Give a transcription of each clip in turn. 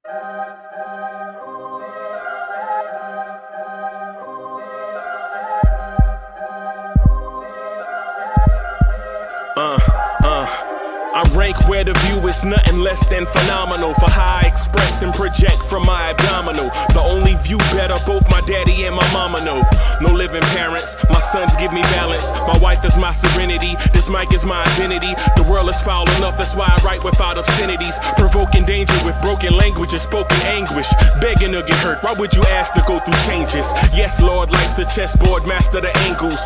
I rank where the view is nothing less than phenomenal for how I express and project from my abdominal. The only view better, both my daddy and my mama know. No living parents, my sons give me balance. My wife is my serenity, this mic is my identity. The world is foul enough, that's why I write without obscenities. Provoking danger with broken language and spoken anguish. Begging to get hurt, why would you ask to go through changes? Yes, Lord, life's a chessboard, master the angles.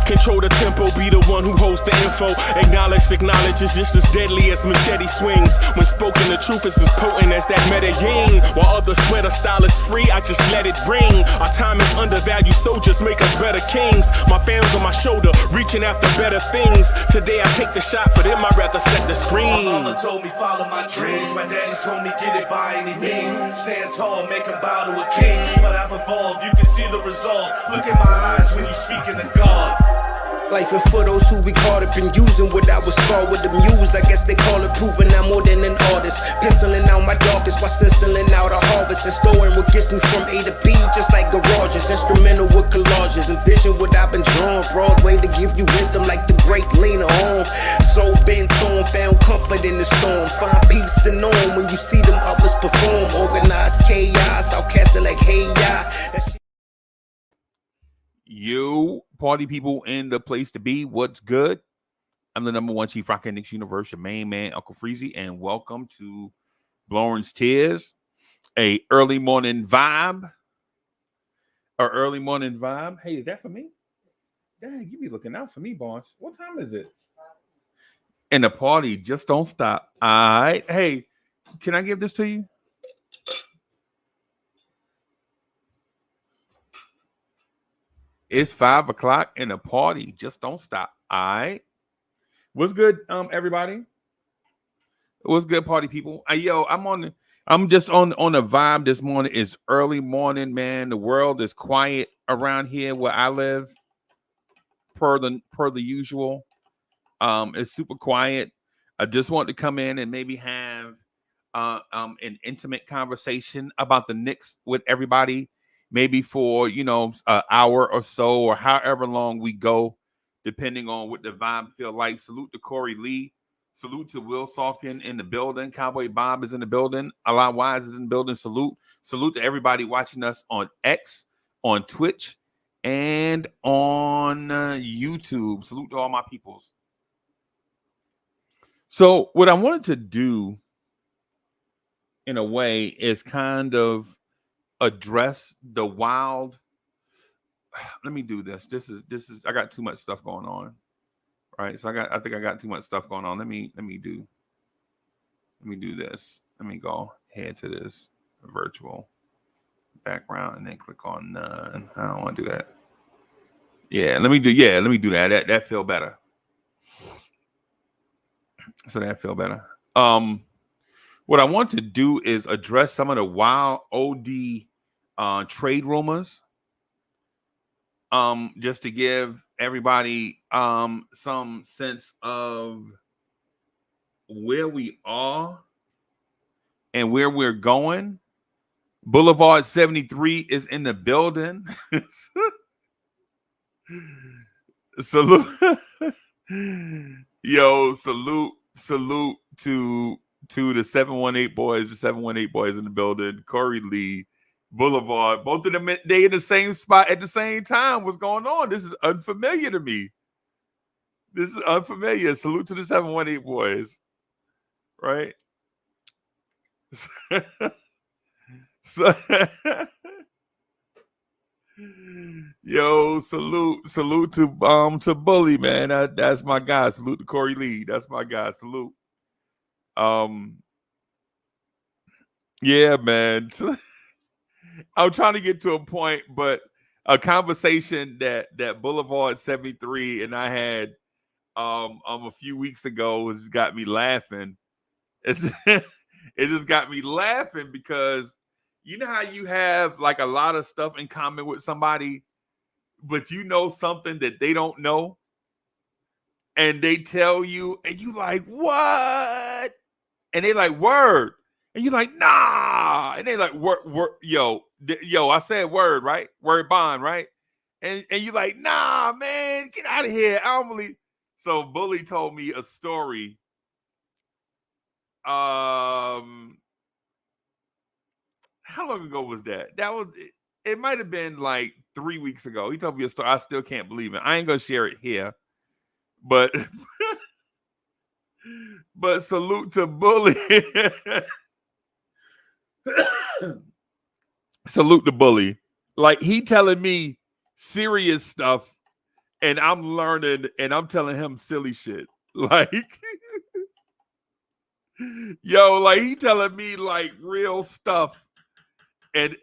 Control the tempo, be the one who holds the info. Acknowledge is just as deadly as machete swings. When spoken, the truth is as potent as that Medellin. While others swear the style is free, I just let it ring. Our time is undervalued, soldiers make us better kings. My fans on my shoulder, reaching after better things. Today I take the shot, for them I'd rather set the screen. My mama told me follow my dreams. My daddy told me get it by any means. Stand tall, make him bow to a king. But I've evolved, you can see the resolve. Look in my eyes when you speaking to God. Life and for those who we caught up in using what I was taught with the muse. I guess they call it proving I'm more than an artist. Penciling out my darkest while stenciling out a harvest. And storing what gets me from A to B, just like garages. Instrumental with collages. Envision what I've been drawing. Broadway to give you rhythm like the great Lena Horne. So bent on, found comfort in the storm. Find peace and on when you see them others perform. Organized chaos, I'll cast it like hey ya. You party people in the place to be. What's good? I'm the number one chief rocker Knicks universe, your main man, Uncle Freezy, and welcome to Blowing's Tears, a early morning vibe. Hey, is that for me? Dang, you be looking out for me, boss. What time is it? And the party just don't stop. All right. Hey, can I give this to you? It's 5 o'clock and the party just don't stop. All right. What's good, everybody? What's good, party people? I'm just on the vibe this morning. It's early morning, man. The world is quiet around here where I live, per the usual. It's super quiet. I just want to come in and maybe have an intimate conversation about the Knicks with everybody. Maybe for, an hour or so or however long we go, depending on what the vibe feel like. Salute to Corey Lee. Salute to Will Salkin in the building. Cowboy Bob is in the building. Allah Wise is in the building. Salute to everybody watching us on X, on Twitch, and on YouTube. Salute to all my peoples. So what I wanted to do, in a way, is kind of address the wild. Let me do this. This is I got too much stuff going on. Right? So I think I got too much stuff going on. Let me do this. Let me go head to this virtual background and then click on none. I don't want to do that. Let me do that. That feel better. So that feel better. What I want to do is address some of the wild OD trade rumors, just to give everybody some sense of where we are and where we're going. Boulevard 73 is in the building. Salute. Yo, salute to the 718 boys. The 718 boys in the building. Corey Lee, Boulevard, both of them, they in the same spot at the same time. What's going on? This is unfamiliar to me. This is unfamiliar. Salute to the 718 boys. Right? So, yo, salute to Bully, man. That's my guy. Salute to Corey Lee. That's my guy. Salute. Yeah, man. I'm trying to get to a point, but a conversation that Boulevard 73 and I had a few weeks ago has got me laughing. It just got me laughing because you know how you have like a lot of stuff in common with somebody, but you know something that they don't know, and they tell you, and you like, what? And they like, word. And you're like, nah. And they like, word, yo, I said word, right? Word bond, right? And you're like, nah, man, get out of here. I don't believe. So Bully told me a story. How long ago was that? That was it might have been like 3 weeks ago. He told me a story. I still can't believe it. I ain't gonna share it here. But but salute to Bully. Salute to Bully. Like he telling me serious stuff and I'm learning and I'm telling him silly shit. Like yo, like he telling me like real stuff. And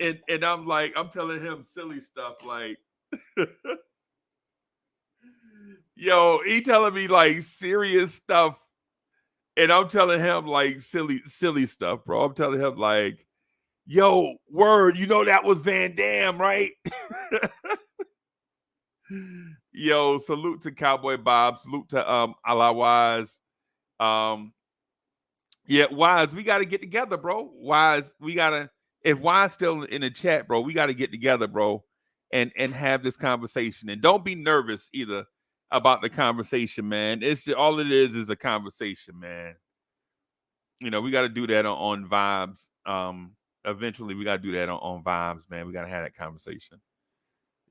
I'm like, I'm telling him silly stuff. Like yo, he telling me like serious stuff. And I'm telling him like silly stuff, bro. I'm telling him like, yo, word, you know that was Van Dam, right? Yo, salute to Cowboy Bob. Salute to Ala Wise. Yeah, Wise, we gotta get together, bro. Wise, if Wise still in the chat, bro, we gotta get together, bro, and have this conversation. And don't be nervous either about the conversation, man. It's just, all it is a conversation, man. You know, we got to do that on Vibes. Eventually, we got to do that on Vibes, man. We got to have that conversation.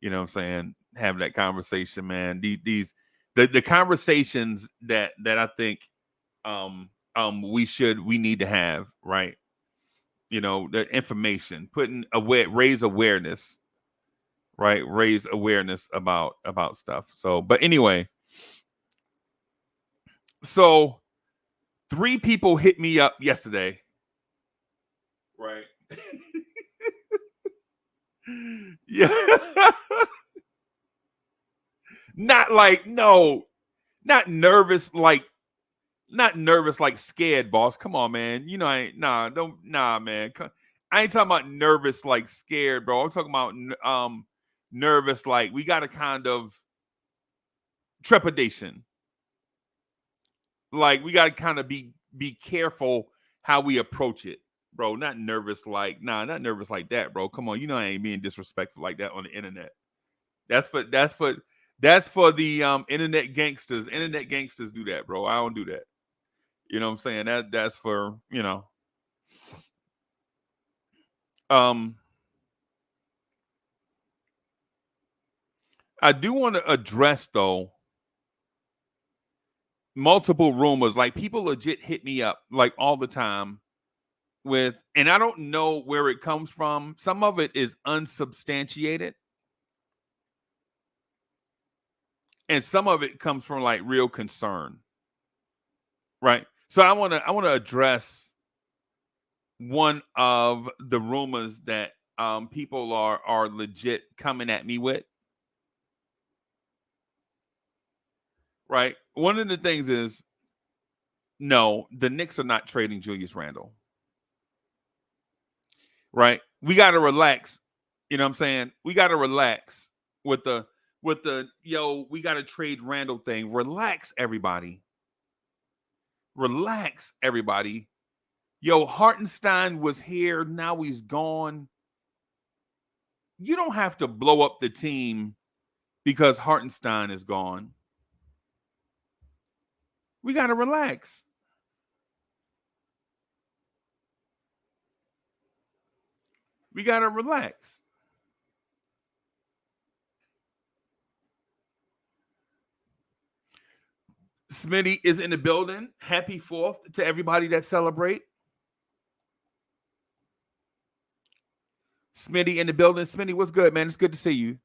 You know what I'm saying? Have that conversation, man. The conversations that I think we need to have, right? You know, the information, raise awareness, right? Raise awareness about stuff. So, but anyway, so 3 people hit me up yesterday, right? Yeah. Not nervous like scared, boss. Come on, man. You know, man. I ain't talking about nervous like scared, bro. I'm talking about nervous like we got a kind of trepidation. Like we got to kind of be careful how we approach it, bro. Not nervous like, not nervous like that, bro. Come on, you know I ain't being disrespectful like that on the internet. That's for the internet gangsters. Internet gangsters do that, bro. I don't do that. You know what I'm saying? That's for, you know. I do want to address though multiple rumors. Like people legit hit me up like all the time and I don't know where it comes from. Some of it is unsubstantiated. And some of it comes from like real concern. Right. So I want to address one of the rumors that people are legit coming at me with. Right. One of the things is, no, the Knicks are not trading Julius Randle. Right. We got to relax. You know what I'm saying? We got to relax with the we got to trade Randle thing. Relax, everybody. Relax, everybody. Yo, Hartenstein was here. Now he's gone. You don't have to blow up the team because Hartenstein is gone. We got to relax. We got to relax. Smitty is in the building. Happy 4th to everybody that celebrate. Smitty in the building. Smitty, what's good, man? It's good to see you.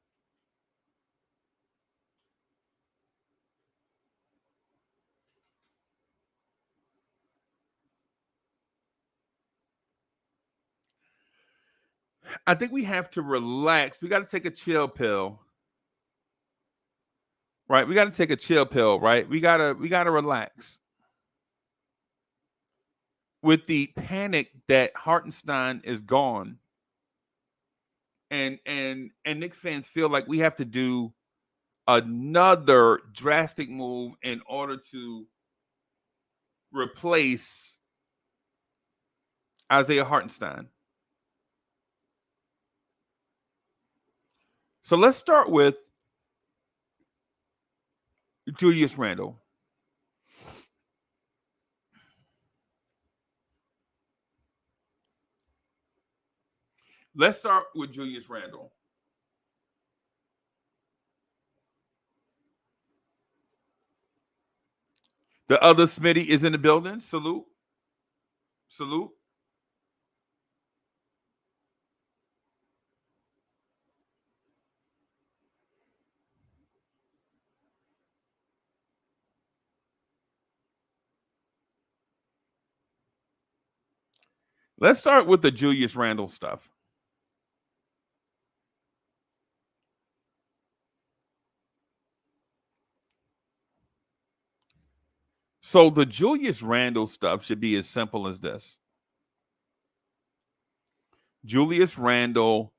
I think we have to relax. We got to take a chill pill. Right? We got to take a chill pill, right? We got to relax. With the panic that Hartenstein is gone. And Knicks fans feel like we have to do another drastic move in order to replace Isaiah Hartenstein. So let's start with Julius Randle. Let's start with Julius Randle. The other Smitty is in the building. Salute. Salute. Let's start with the Julius Randle stuff. So the Julius Randle stuff should be as simple as this. Julius Randle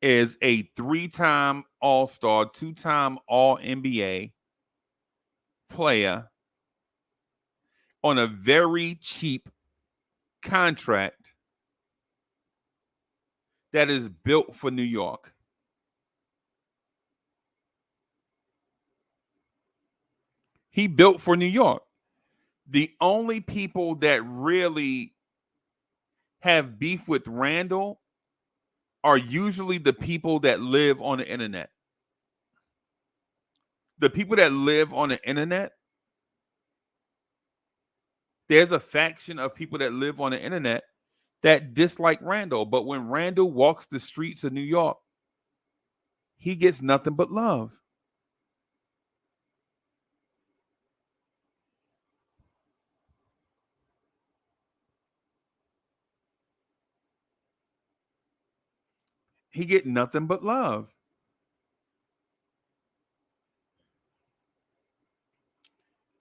is a 3-time All-Star, 2-time All-NBA player on a very cheap contract that is built for New York. He built for New York. The only people that really have beef with Randle are usually the people that live on the internet. The people that live on the internet, there's a faction of people that live on the internet that dislike Randle. But when Randle walks the streets of New York, he gets nothing but love. He get nothing but love.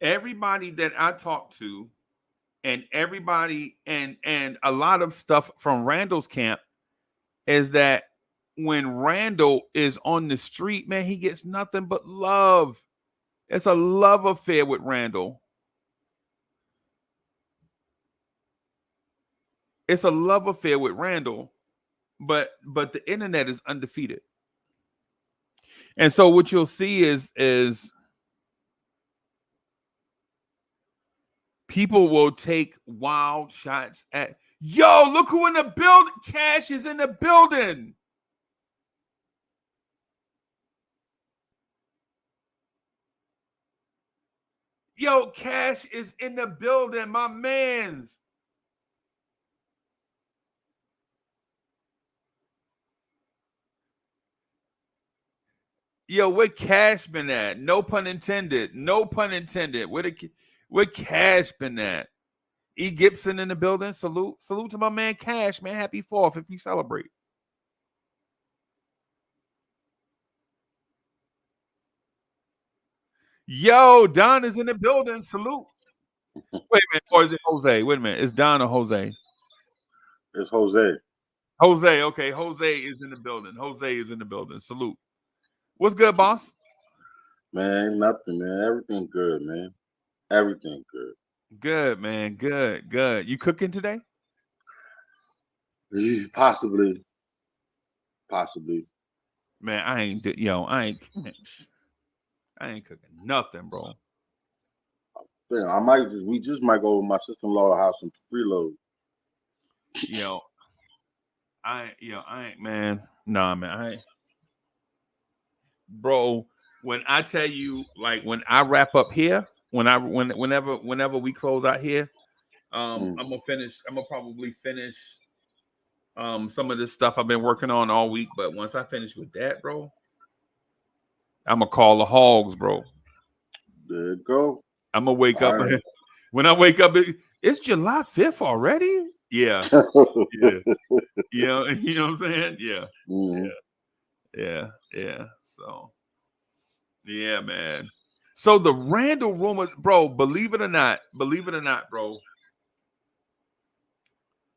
Everybody that I talk to, and everybody, and a lot of stuff from Randle's camp is that when Randle is on the street, man, he gets nothing but love. It's a love affair with Randle. It's a love affair with Randle, but the internet is undefeated. And so what you'll see is people will take wild shots at, yo, look who in the building. Cash is in the building. Yo, Cash is in the building, my mans. Yo, where Cash been at? No pun intended. No pun intended. Where Cash been at? E. Gibson in the building. Salute to my man Cash, man. Happy 4th if you celebrate. Yo, Don is in the building. Salute. Wait a minute, or is it Jose? Wait a minute. It's Don or Jose? It's Jose. Jose, okay. Jose is in the building. Jose is in the building. Salute. What's good, boss? Man, nothing, man. Everything good, man. Everything good. Good, man. Good. You cooking today? Possibly. Man, I ain't cooking nothing, bro. Yeah, we just might go to my sister-in-law's house and freeload. I ain't, man. Nah, man, I ain't. Bro, when I tell you, like, when I wrap up here, whenever we close out here, I'm gonna probably finish some of this stuff I've been working on all week. But once I finish with that, bro, I'm gonna call the hogs, bro. There you go. I'm gonna wake up. Right. When I wake up, it's July 5th already. Yeah. You know what I'm saying? Yeah. Mm-hmm. Yeah. So, yeah, man. So the Randle rumors, bro, believe it or not, bro.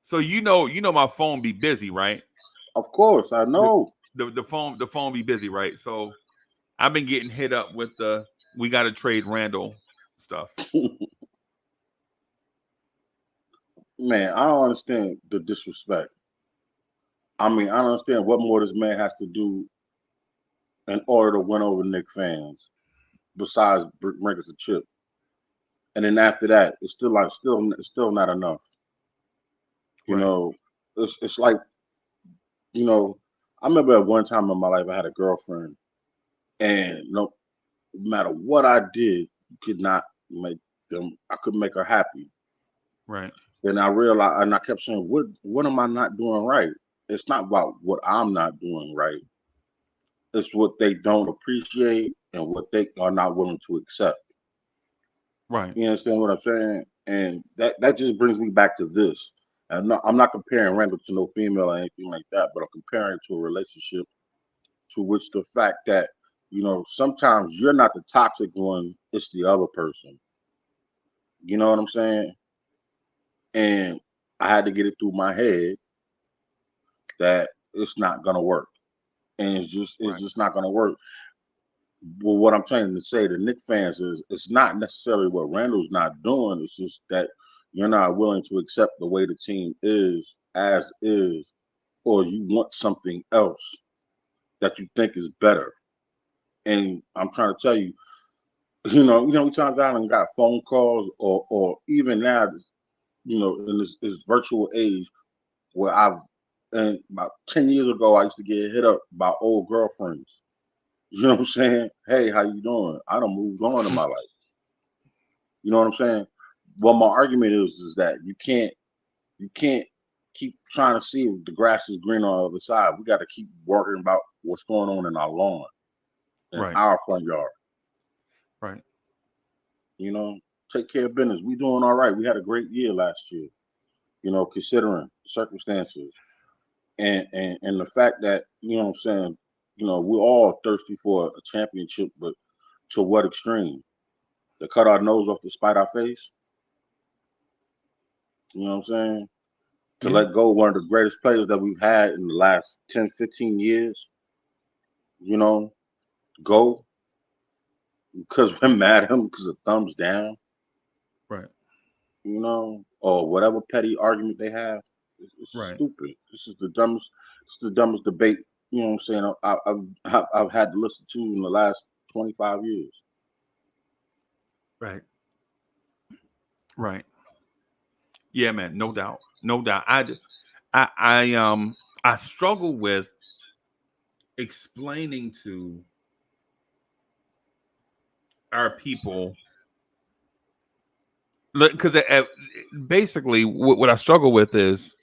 So you know my phone be busy, right? Of course, I know. The phone be busy, right? So I've been getting hit up with the we gotta trade Randle stuff. man, I don't understand the disrespect. I mean, I don't understand what more this man has to do in order to win over Knicks fans, besides bring us a chip. And then after that, it's still not enough. You Right. know, it's like, you know, I remember at one time in my life I had a girlfriend, and no matter what I did, could not make I couldn't make her happy. Right. Then I realized, and I kept saying, what am I not doing right? It's not about what I'm not doing right. It's what they don't appreciate and what they are not willing to accept. Right. You understand what I'm saying? And that just brings me back to this. I'm not comparing Randall to no female or anything like that, but I'm comparing to a relationship to which the fact that, sometimes you're not the toxic one, it's the other person. You know what I'm saying? And I had to get it through my head that it's not gonna work. And it's Right. just not gonna work. Well, what I'm trying to say to Knicks fans is it's not necessarily what Randall's not doing. It's just that you're not willing to accept the way the team is as is, or you want something else that you think is better. And I'm trying to tell you, times I done got phone calls, or even now, in this virtual age where and about 10 years ago, I used to get hit up by old girlfriends. You know what I'm saying? Hey, how you doing? I done moved on in my life. You know what I'm saying? Well, my argument is that you can't keep trying to see if the grass is green on the other side. We got to keep worrying about what's going on in our lawn, in Right. our front yard. Right. You know, take care of business. We doing all right. We had a great year last year. Considering circumstances and the fact that what I'm saying. We're all thirsty for a championship, but to what extreme? To cut our nose off to spite our face? You know what I'm saying? To Yeah. let go of one of the greatest players that we've had in the last 10, 15 years, go because we're mad at him because of thumbs down, Right. or whatever petty argument they have. It's Right. stupid. It's the dumbest debate, what I'm saying, I've had to listen to in the last 25 years. Right. Right. Yeah, man. No doubt. No doubt. I struggle with explaining to our people, because basically what I struggle with is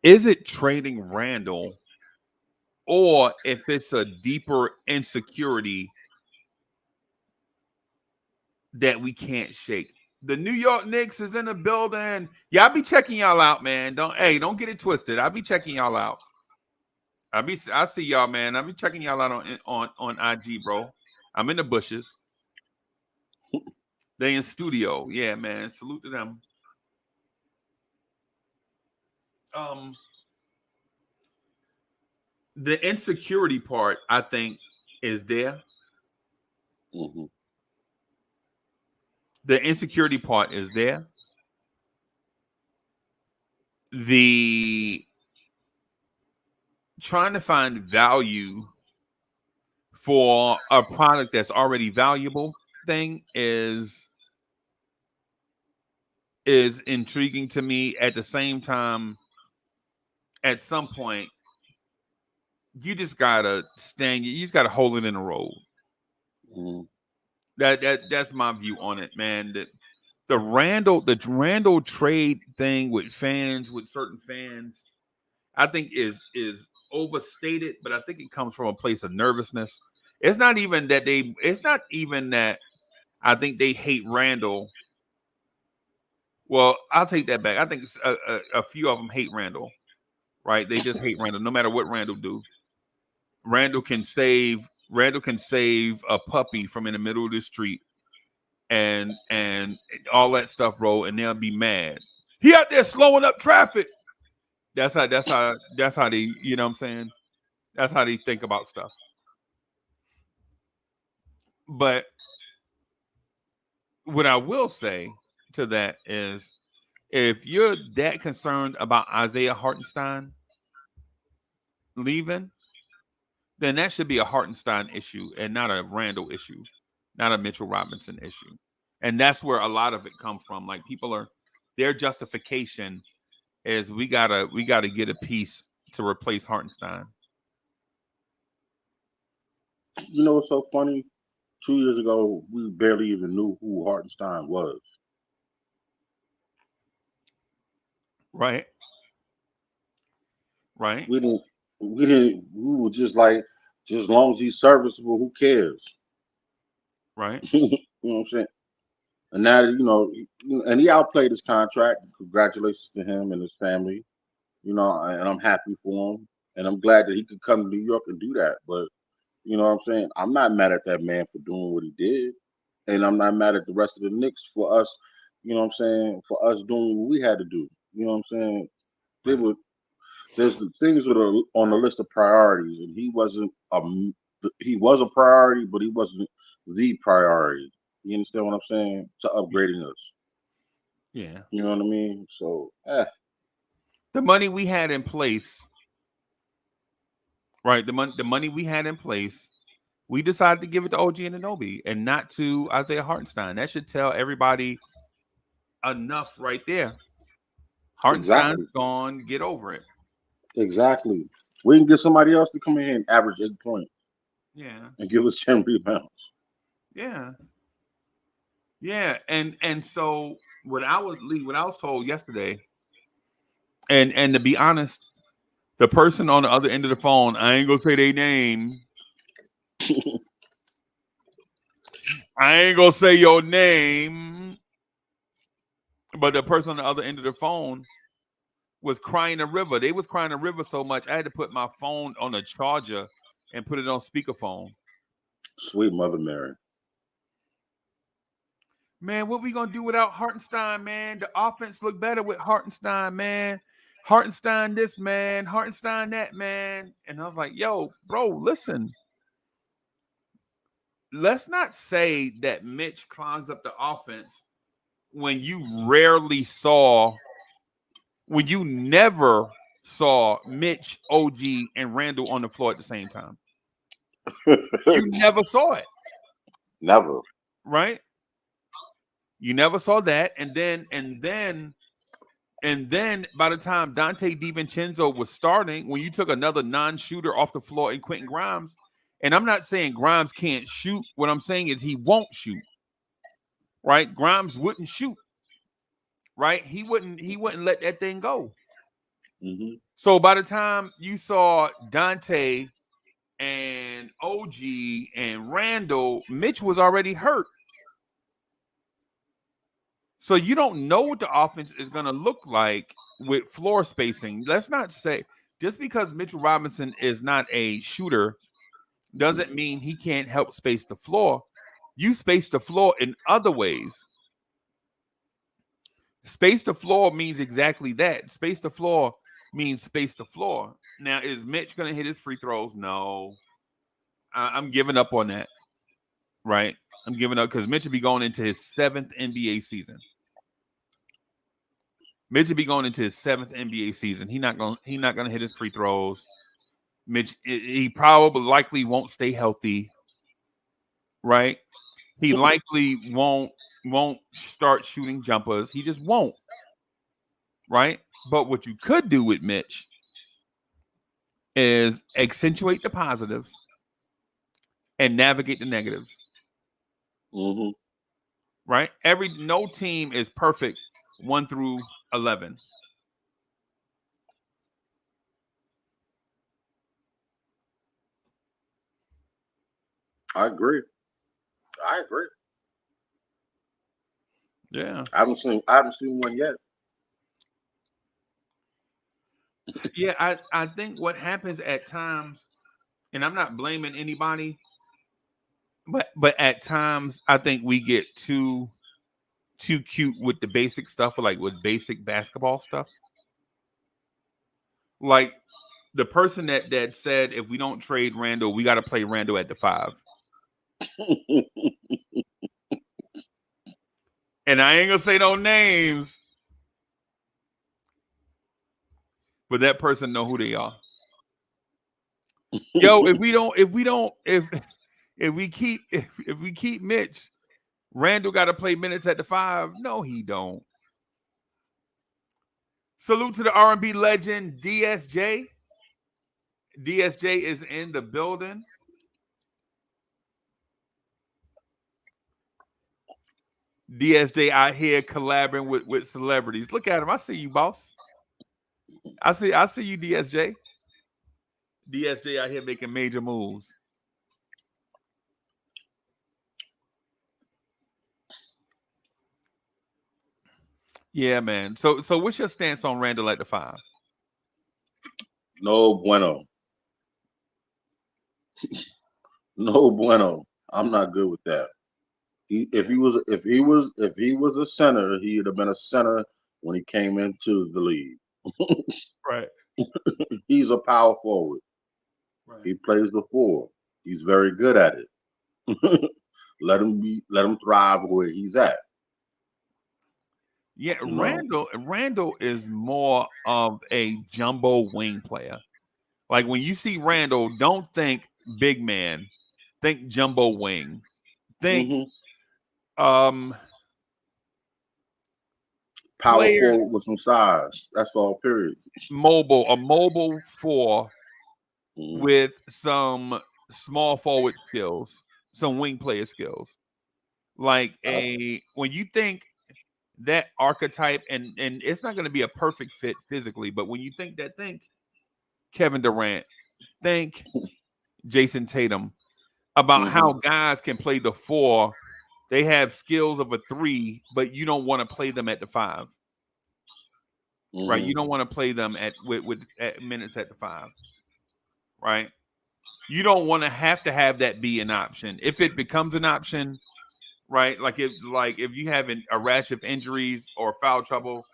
it trading Randall, or if it's a deeper insecurity that we can't shake. The New York Knicks is in the building. Yeah, I'll be checking y'all out, man. Don't get it twisted. I'll be checking y'all out. I see y'all, man. I'll be checking y'all out on IG, bro. I'm in the bushes. They in studio. Yeah, man. Salute to them. The insecurity part, I think, is there. Hmm. The insecurity part is there. The trying to find value for a product that's already valuable thing is intriguing to me. At the same time, at some point, you just gotta you just gotta hold it in the road. Hmm. That's my view on it, man. That the Randall trade thing with certain fans, I think is overstated, but I think it comes from a place of nervousness. It's not even that I think they hate Randall. Well, I'll take that back. I think a few of them hate Randall, right? They just hate Randall, no matter what Randall do. Randall can save a puppy from in the middle of the street and all that stuff, bro, and they'll be mad. He out there slowing up traffic. That's how they, you know what I'm saying? That's how they think about stuff. But what I will say to that is if you're that concerned about Isaiah Hartenstein leaving, then that should be a Hartenstein issue and not a Randle issue, not a Mitchell Robinson issue. And that's where a lot of it comes from. Like their justification is we gotta get a piece to replace Hartenstein. You know what's so funny? 2 years ago, we barely even knew who Hartenstein was. Right. We were just like, just as long as he's serviceable, who cares? Right. You know what I'm saying? And now, and he outplayed his contract. Congratulations to him and his family. And I'm happy for him. And I'm glad that he could come to New York and do that. But, you know what I'm saying? I'm not mad at that man for doing what he did. And I'm not mad at the rest of the Knicks for us, for us doing what we had to do. You know what I'm saying? Right. There's the things that are on the list of priorities, and he wasn't he was a priority, but he wasn't the priority. You understand what I'm saying? To upgrading us. Yeah. You know what I mean? So, the money we had in place, right? The money we had in place, we decided to give it to OG Anunoby and not to Isaiah Hartenstein. That should tell everybody enough right there. Hartenstein's gone. Get over it. Exactly. We can get somebody else to come in here and average 8 points. Yeah. And give us 10 rebounds. Yeah. Yeah. And so what I was told yesterday, and to be honest, the person on the other end of the phone, I ain't gonna say their name. I ain't gonna say your name, but the person on the other end of the phone was crying a river. They was crying a river so much I had to put my phone on a charger and put it on speakerphone. Sweet Mother Mary. Man, what we gonna do without Hartenstein, man? The offense look better with Hartenstein, man. Hartenstein this, man. Hartenstein that, man. And I was like, yo, bro, listen. Let's not say that Mitch clogs up the offense when you never saw Mitch, OG, and Randle on the floor at the same time. You never saw it. Never. Right? You never saw that. And then by the time Dante DiVincenzo was starting, when you took another non-shooter off the floor in Quentin Grimes, and I'm not saying Grimes can't shoot. What I'm saying is he won't shoot. Right? Grimes wouldn't shoot. Right? He wouldn't let that thing go. Mm-hmm. So by the time you saw Dante and OG and Randle, Mitch was already hurt. So you don't know what the offense is going to look like with floor spacing. Let's not say just because Mitchell Robinson is not a shooter doesn't mean he can't help space the floor. You space the floor in other ways. Space the floor means exactly that. Space the floor means space the floor. Now, is Mitch going to hit his free throws? No. I'm giving up on that. Right? I'm giving up because Mitch will be going into his 7th NBA season. Mitch will be going into his 7th NBA season. He's not gonna hit his free throws. Mitch, he probably likely won't stay healthy. Right? He likely won't start shooting jumpers. He just won't. Right? But what you could do with Mitch is accentuate the positives and navigate the negatives. Mm-hmm. Right? No team is perfect 1 through 11. I agree. Yeah. I haven't seen one yet. Yeah, I think what happens at times, and I'm not blaming anybody, but at times I think we get too cute with the basic stuff, like with basic basketball stuff. Like the person that said if we don't trade Randle, we got to play Randle at the 5. And I ain't gonna say no names, but that person know who they are. Yo, if we keep Mitch, Randle got to play minutes at the 5. No, he don't. Salute to the R&B legend DSJ. DSJ is in the building. DSJ out here collaborating with celebrities. Look at him. I see you, boss. I see you, DSJ. DSJ out here making major moves. Yeah, man. So what's your stance on Randle at the 5? No bueno. No bueno. I'm not good with that. If he was a center, he would have been a center when he came into the league. Right. He's a power forward. Right. He plays the 4. He's very good at it. Let him thrive where he's at. Yeah, Randle is more of a jumbo wing player. Like when you see Randle, don't think big man, think jumbo wing. Think power forward with some size. That's all. Period. A mobile 4 with some small forward skills, some wing player skills. Like when you think that archetype, and it's not going to be a perfect fit physically, but when you think Kevin Durant, think Jason Tatum, about how guys can play the 4. They have skills of a 3, but you don't want to play them at the 5. Right? You don't want to play them at minutes at the 5. Right? You don't want to have that be an option. If it becomes an option, right? Like if you have a rash of injuries or foul trouble,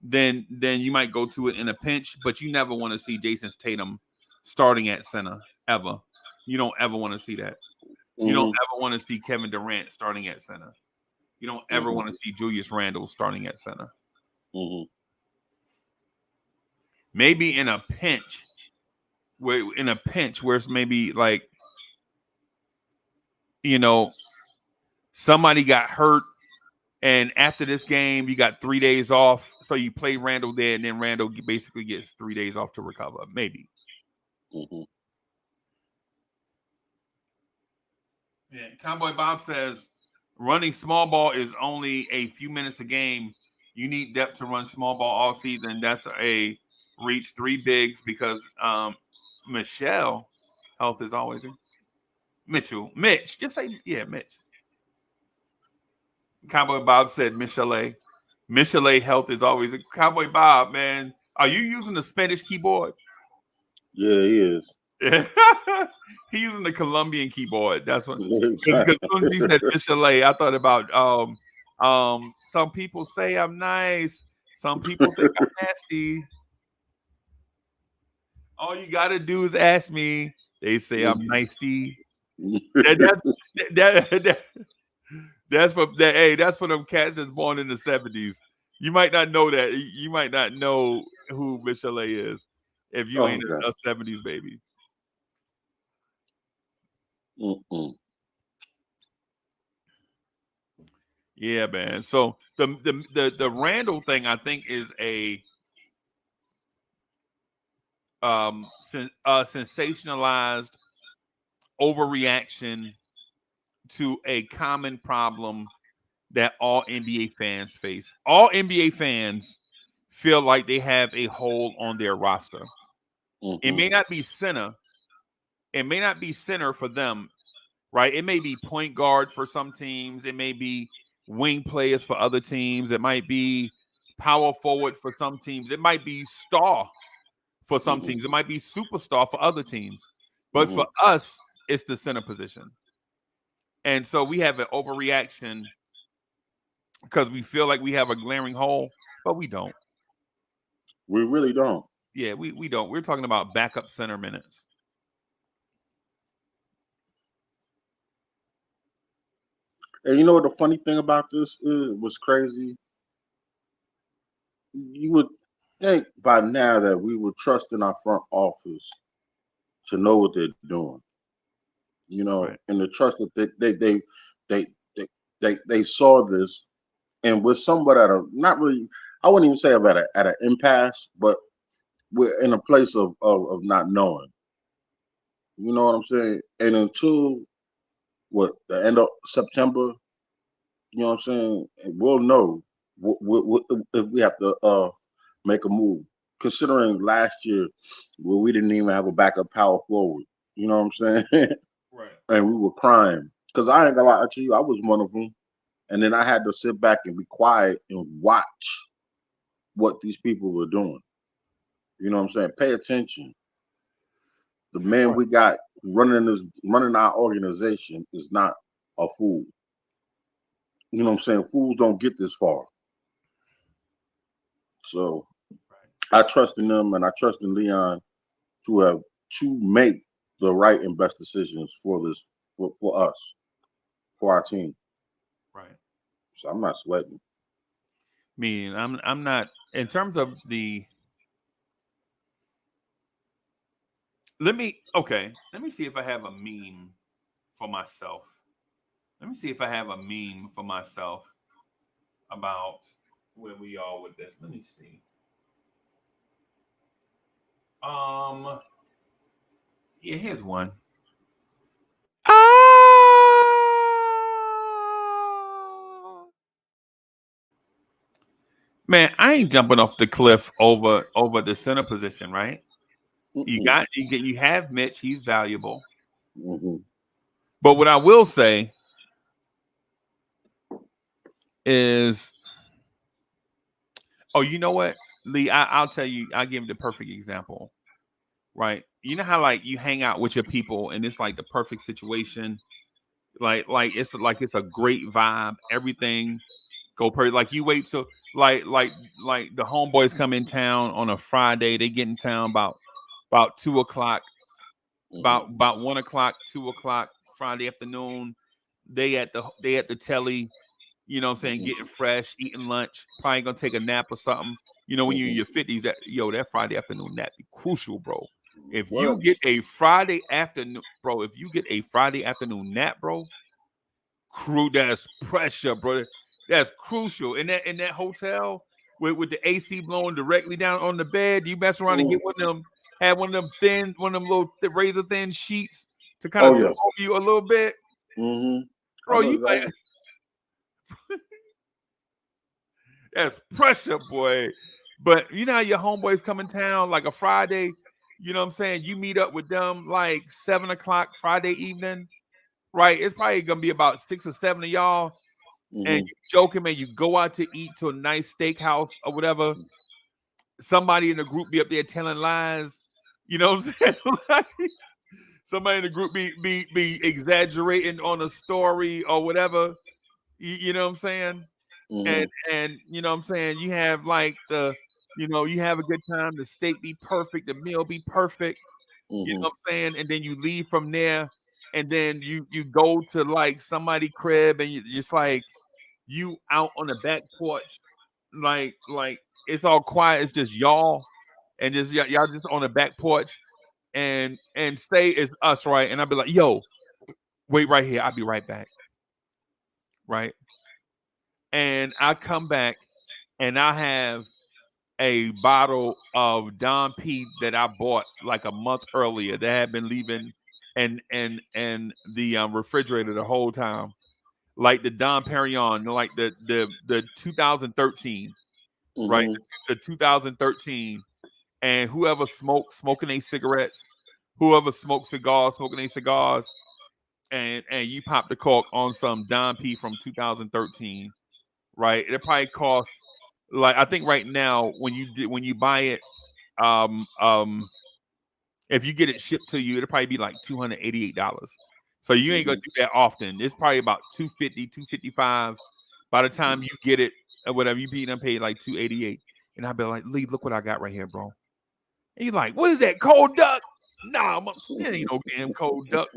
then you might go to it in a pinch, but you never want to see Jason Tatum starting at center ever. You don't ever want to see that. You don't ever want to see Kevin Durant starting at center. You don't ever want to see Julius Randle starting at center. Maybe in a pinch where it's maybe like, somebody got hurt, and after this game you got 3 days off, so you play Randle there, and then Randle basically gets 3 days off to recover. Maybe. Yeah, Cowboy Bob says running small ball is only a few minutes a game. You need depth to run small ball all season. That's a reach 3 bigs because Michelle health is always in. Mitch, just say Mitch. Cowboy Bob said Michelle health is always in. Cowboy Bob, man, are you using the Spanish keyboard? Yeah, he is. He's using the Colombian keyboard. That's what. Because when he said Michelle, I thought about some people say I'm nice. Some people think I'm nasty. All you gotta do is ask me. They say I'm nasty. That's for that. Hey, that's for them cats that's born in the 70s. You might not know that. You might not know who Michelle is if you ain't a 70s baby. Yeah, man. So the Randle thing, I think, is a sensationalized overreaction to a common problem that all NBA fans face. All NBA fans feel like they have a hole on their roster. It may not be center. It may not be center for them, right? It may be point guard for some teams. It may be wing players for other teams. It might be power forward for some teams. It might be star for some teams. It might be superstar for other teams. But for us, it's the center position. And so we have an overreaction because we feel like we have a glaring hole, but we don't. We really don't. Yeah, we don't. We're talking about backup center minutes. And you know what the funny thing about this is? What's crazy? You would think by now that we would trust in our front office to know what they're doing. Right. And the trust that they they saw this, and we're somewhat at a not really. I wouldn't even say I'm at an impasse, but we're in a place of not knowing. You know what I'm saying? And until what the end of September, you know what I'm saying, we'll know if we have to make a move. Considering last year, where we didn't even have a backup power forward, you know what I'm saying, Right. and we were crying because I ain't gonna lie to you, I was one of them, and then I had to sit back and be quiet and watch what these people were doing. You know what I'm saying? Pay attention. The man Right. we got running our organization is not a fool. You know what I'm saying? Fools don't get this far. So I trust in them, and I trust in Leon to make the right and best decisions for this for us, for our team. Right. So I'm not sweating. Meaning, I'm not in terms of the. Let me see if I have a meme for myself. Let me see if I have a meme for myself about where we are with this. Let me see. Yeah, here's one. Man, I ain't jumping off the cliff over the center position, right? You have Mitch, he's valuable. Mm-hmm. But what I will say is, oh, you know what, Lee? I'll tell you. I'll give the perfect example, right? You know how like you hang out with your people, and it's like the perfect situation. Like it's a great vibe. Everything go perfect. Like you wait till like the homeboys come in town on a Friday. They get in town about 2 o'clock, about 1 o'clock, 2 o'clock Friday afternoon. They at the telly. You know what I'm saying? Getting fresh, eating lunch, probably gonna take a nap or something. You know, when you're in your 50s, that Friday afternoon nap be crucial, bro. If you What? get a Friday afternoon, bro, if you get a Friday afternoon nap, bro, that's pressure, bro. That's crucial. In that hotel with the AC blowing directly down on the bed, you mess around and get one of them, have one of them little razor thin sheets to kind Oh of throw yeah. over you a little bit. Mm-hmm. I Bro, know you might. exactly. That's pressure, boy. But you know how your homeboys come in town like a Friday, you know what I'm saying? You meet up with them like 7 o'clock Friday evening, right? It's probably gonna be about 6 or 7 of y'all, and Mm-hmm. you joking, man. You go out to eat to a nice steakhouse or whatever. Somebody in the group be up there telling lies, you know what I'm saying? Like, somebody in the group be exaggerating on a story or whatever. You know what I'm saying? Mm-hmm. And you know what I'm saying, you have like you have a good time, the steak be perfect, the meal be perfect, you Mm-hmm. know what I'm saying, and then you leave from there, and then you go to like somebody crib, and it's like you out on the back porch, like it's all quiet, it's just y'all, and just y'all just on the back porch, and stay is us, right? And I'll be like, yo, wait right here, I'll be right back, right? And I come back, and I have a bottle of Dom P that I bought like a month earlier that had been leaving and the refrigerator the whole time, like the Dom Perignon, like the 2013, right? Mm-hmm. The 2013, and whoever smoking a cigarettes, whoever smokes cigars, smoking a cigars, and you pop the cork on some Dom P from 2013, right? It probably costs like I think right now when you buy it, um um if you get it shipped to you, it'll probably be like $288. So you ain't gonna Mm-hmm. do that often. It's probably about 250, 255 by the time you get it or whatever. You beat them paid like 288. And I'll be like, Lee, look what I got right here, bro. And you're like, what is that? Cold duck? Nah, it ain't no damn cold duck.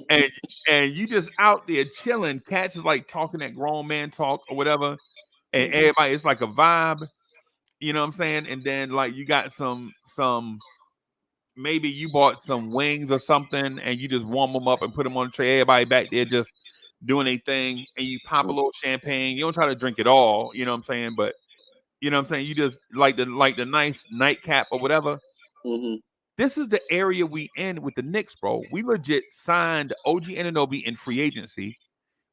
and and you just out there chilling. Cats is like talking that grown man talk or whatever. And Mm-hmm. everybody, it's like a vibe. You know what I'm saying? And then like you got some maybe you bought some wings or something and you just warm them up and put them on the tray. Everybody back there just doing a thing, and you pop a little champagne. You don't try to drink it all, you know what I'm saying? But you know what I'm saying? You just like the nice nightcap or whatever. Mm-hmm. This is the area we in with the Knicks, bro. We legit signed OG Anunoby in free agency.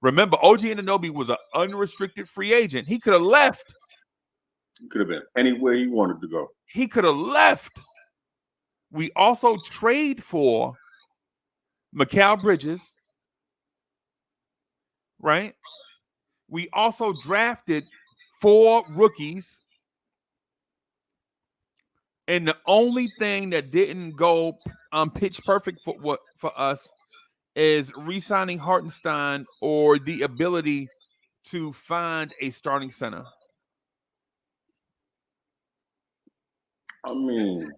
Remember, OG Anunoby was an unrestricted free agent. He could have left. He could have been anywhere he wanted to go. He could have left. We also trade for Mikal Bridges, right? We also drafted 4 rookies. And the only thing that didn't go pitch perfect for us is re-signing Hartenstein or the ability to find a starting center. I mean,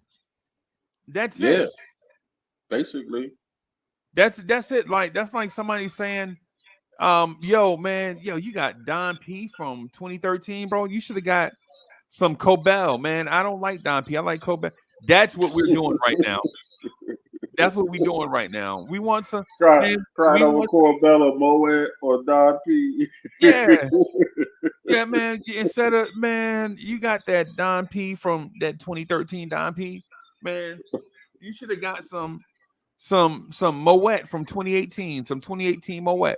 that's yeah, it. Basically. That's it. Like that's like somebody saying, yo, you got Don P from 2013, bro. You should have got some Cobell, man. I don't like Don P. I like Cobell. That's what we're doing right now. That's what we're doing right now. We want some cried over Corbella, Moet, or Don P. Yeah. Yeah, man. Instead of you got that Don P from that 2013 Don P. Man, you should have got some Moet from 2018, some 2018 Moet.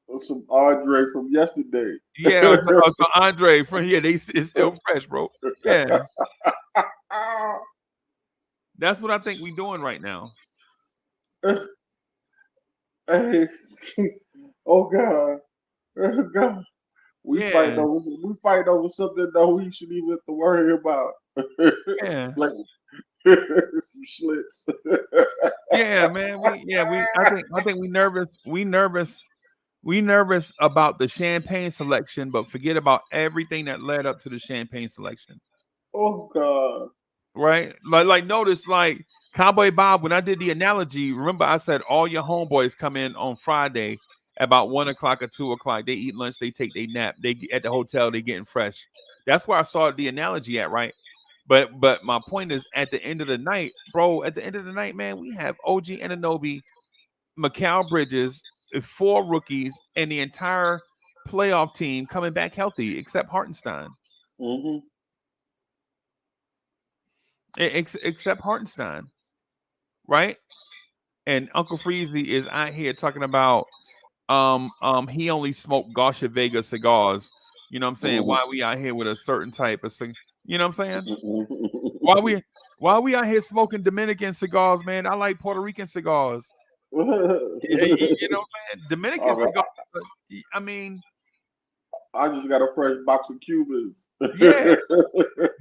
Or some Andre from yesterday. Yeah, Andre from it's still fresh, bro. Yeah. That's what I think we're doing right now. Hey. Oh God. We fight over something that we shouldn't even have to worry about. Yeah. Like some slits. Yeah, man. I think we nervous about the champagne selection, but forget about everything that led up to the champagne selection. Oh God. Right? Like notice like Cowboy Bob, when I did the analogy, remember I said all your homeboys come in on Friday about 1 o'clock or 2 o'clock. They eat lunch, they take their nap, they at the hotel, they getting fresh. That's where I saw the analogy at, right? But my point is at the end of the night, bro, man, we have OG Anunoby, Mikal Bridges, 4 rookies, and the entire playoff team coming back healthy, except Hartenstein. Mm-hmm. Except Hartenstein, right? And Uncle Freezy is out here talking about he only smoked Gausha Vega cigars. You know what I'm saying? Mm-hmm. Why we out here with a certain type of you know what I'm saying? Why we out here smoking Dominican cigars, man? I like Puerto Rican cigars. You know what I'm saying? Dominican cigars. I mean, I just got a fresh box of Cubans. Yeah,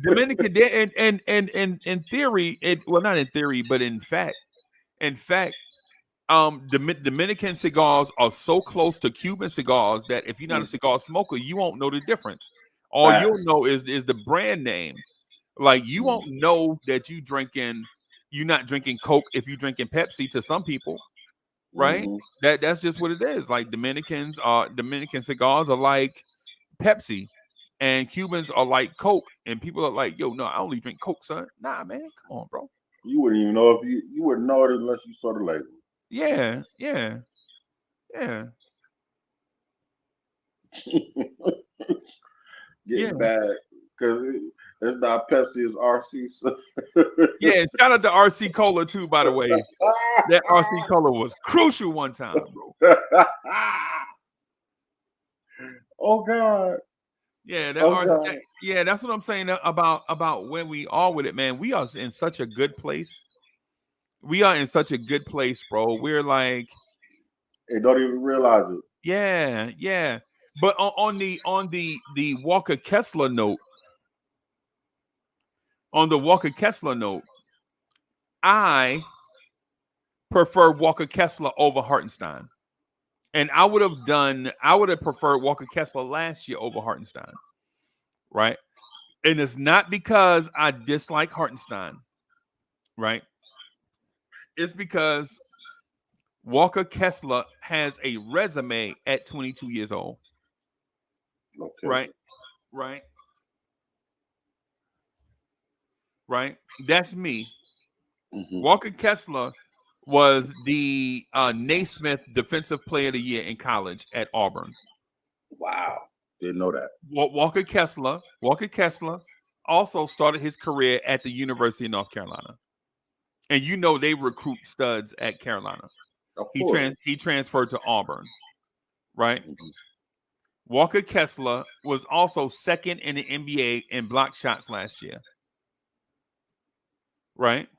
Dominican and in theory, not in theory, but in fact, Dominican cigars are so close to Cuban cigars that if you're not a cigar smoker, you won't know the difference. All you'll know is the brand name. Like you won't know that you're not drinking Coke if you're drinking Pepsi to some people, right? Mm-hmm. That's just what it is. Like Dominican cigars are like Pepsi. And Cubans are like Coke, and people are like, "Yo, no, I only drink Coke, son." Nah, man, come on, bro. You wouldn't even know if you wouldn't know it unless you saw the label. Yeah. Getting bad because it's not Pepsi, it's RC. So. Yeah, shout out to RC Cola too, by the way. That RC Cola was crucial one time, bro. Oh God. Yeah, that's what I'm saying about where we are with it, man. We are in such a good place. We are in such a good place, bro. We're like, they don't even realize it. Yeah. But on the Walker Kessler note, I prefer Walker Kessler over Hartenstein. And I would have preferred Walker Kessler last year over Hartenstein, right? And it's not because I dislike Hartenstein, right? It's because Walker Kessler has a resume at 22 years old. Okay. Right. right? That's me. Mhm. Walker Kessler was the Naismith Defensive Player of the Year in college at Auburn. Wow. Didn't know that. Walker Kessler also started his career at the University of North Carolina. And you know they recruit studs at Carolina. Of course. He transferred to Auburn, right? Mhm. Walker Kessler was also second in the NBA in block shots last year, right?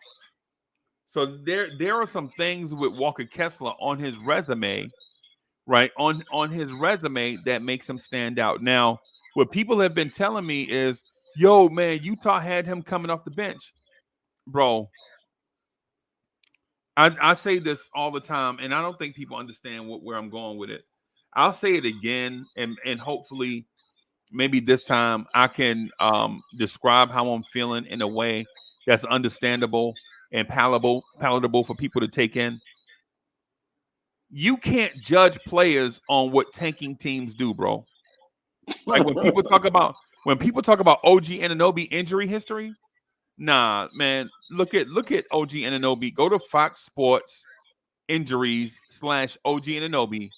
So there are some things with Walker Kessler on his resume, right? On his resume that makes him stand out. Now, what people have been telling me is, yo, man, Utah had him coming off the bench. Bro, I say this all the time, and I don't think people understand where I'm going with it. I'll say it again, and hopefully, maybe this time I can describe how I'm feeling in a way that's understandable and palatable for people to take in. You can't judge players on what tanking teams do, bro. Like when people talk about OG Anunoby injury history, nah, man. Look at OG Anunoby. Go to Fox Sports injuries / OG Anunoby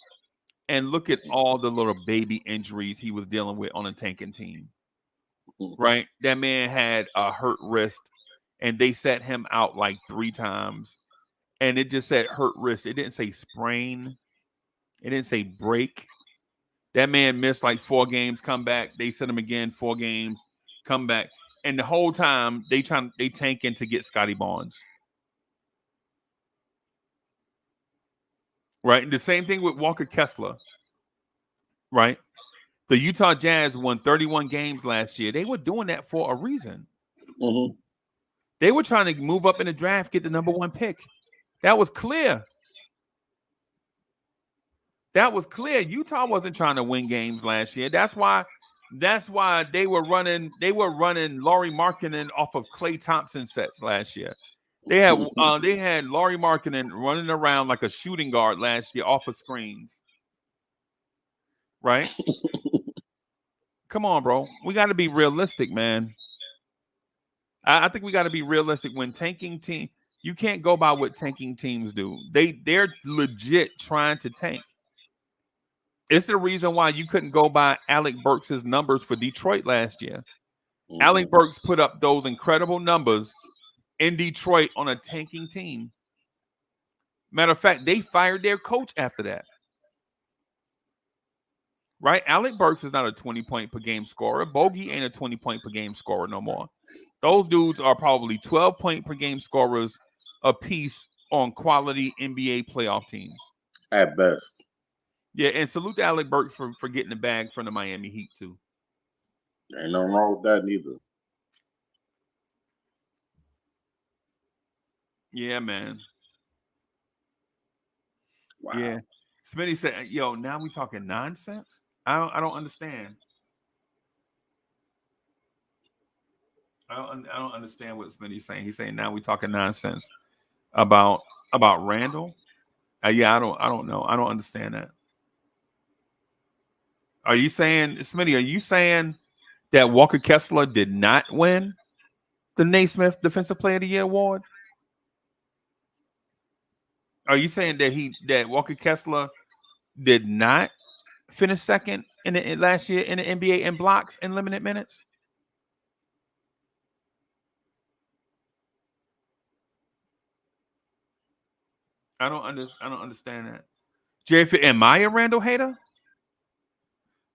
and look at all the little baby injuries he was dealing with on a tanking team. Right? That man had a hurt wrist and they set him out like 3 times. And it just said hurt wrist. It didn't say sprain. It didn't say break. That man missed like 4 games, come back. They set him again, 4 games, come back. And the whole time they tanking to get Scotty Barnes. Right? And the same thing with Walker Kessler. Right? The Utah Jazz won 31 games last year. They were doing that for a reason. Mm-hmm. They were trying to move up in the draft, get the number 1 pick. That was clear. Utah wasn't trying to win games last year. That's why they were running Lauri Markkanen off of Klay Thompson sets last year. They had Lauri Markkanen running around like a shooting guard last year off of screens. Right? Come on, bro. We got to be realistic, man. I think we got to be realistic when tanking team. You can't go by what tanking teams do. They're legit trying to tank. It's the reason why you couldn't go by Alec Burks' numbers for Detroit last year. Mm-hmm. Alec Burks put up those incredible numbers in Detroit on a tanking team. Matter of fact, they fired their coach after that. Right? Alec Burks is not a 20-point per game scorer. Bogey ain't a 20-point per game scorer no more. Those dudes are probably 12-point per game scorers apiece on quality NBA playoff teams. At best. Yeah, and salute to Alec Burks for getting the bag from the Miami Heat, too. Ain't nothing wrong with that neither. Yeah, man. Wow. Yeah. Smitty said, yo, now we talking nonsense? I don't understand. I don't understand what Smitty's saying. He's saying now we talking nonsense about Randle. Yeah, I don't know. I don't understand that. Are you saying, Smitty, are you saying that Walker Kessler did not win the Naismith Defensive Player of the Year award? Are you saying that Walker Kessler did not finish second in last year in the NBA in blocks in limited minutes? I don't understand that. Jerry, am I a Randle hater?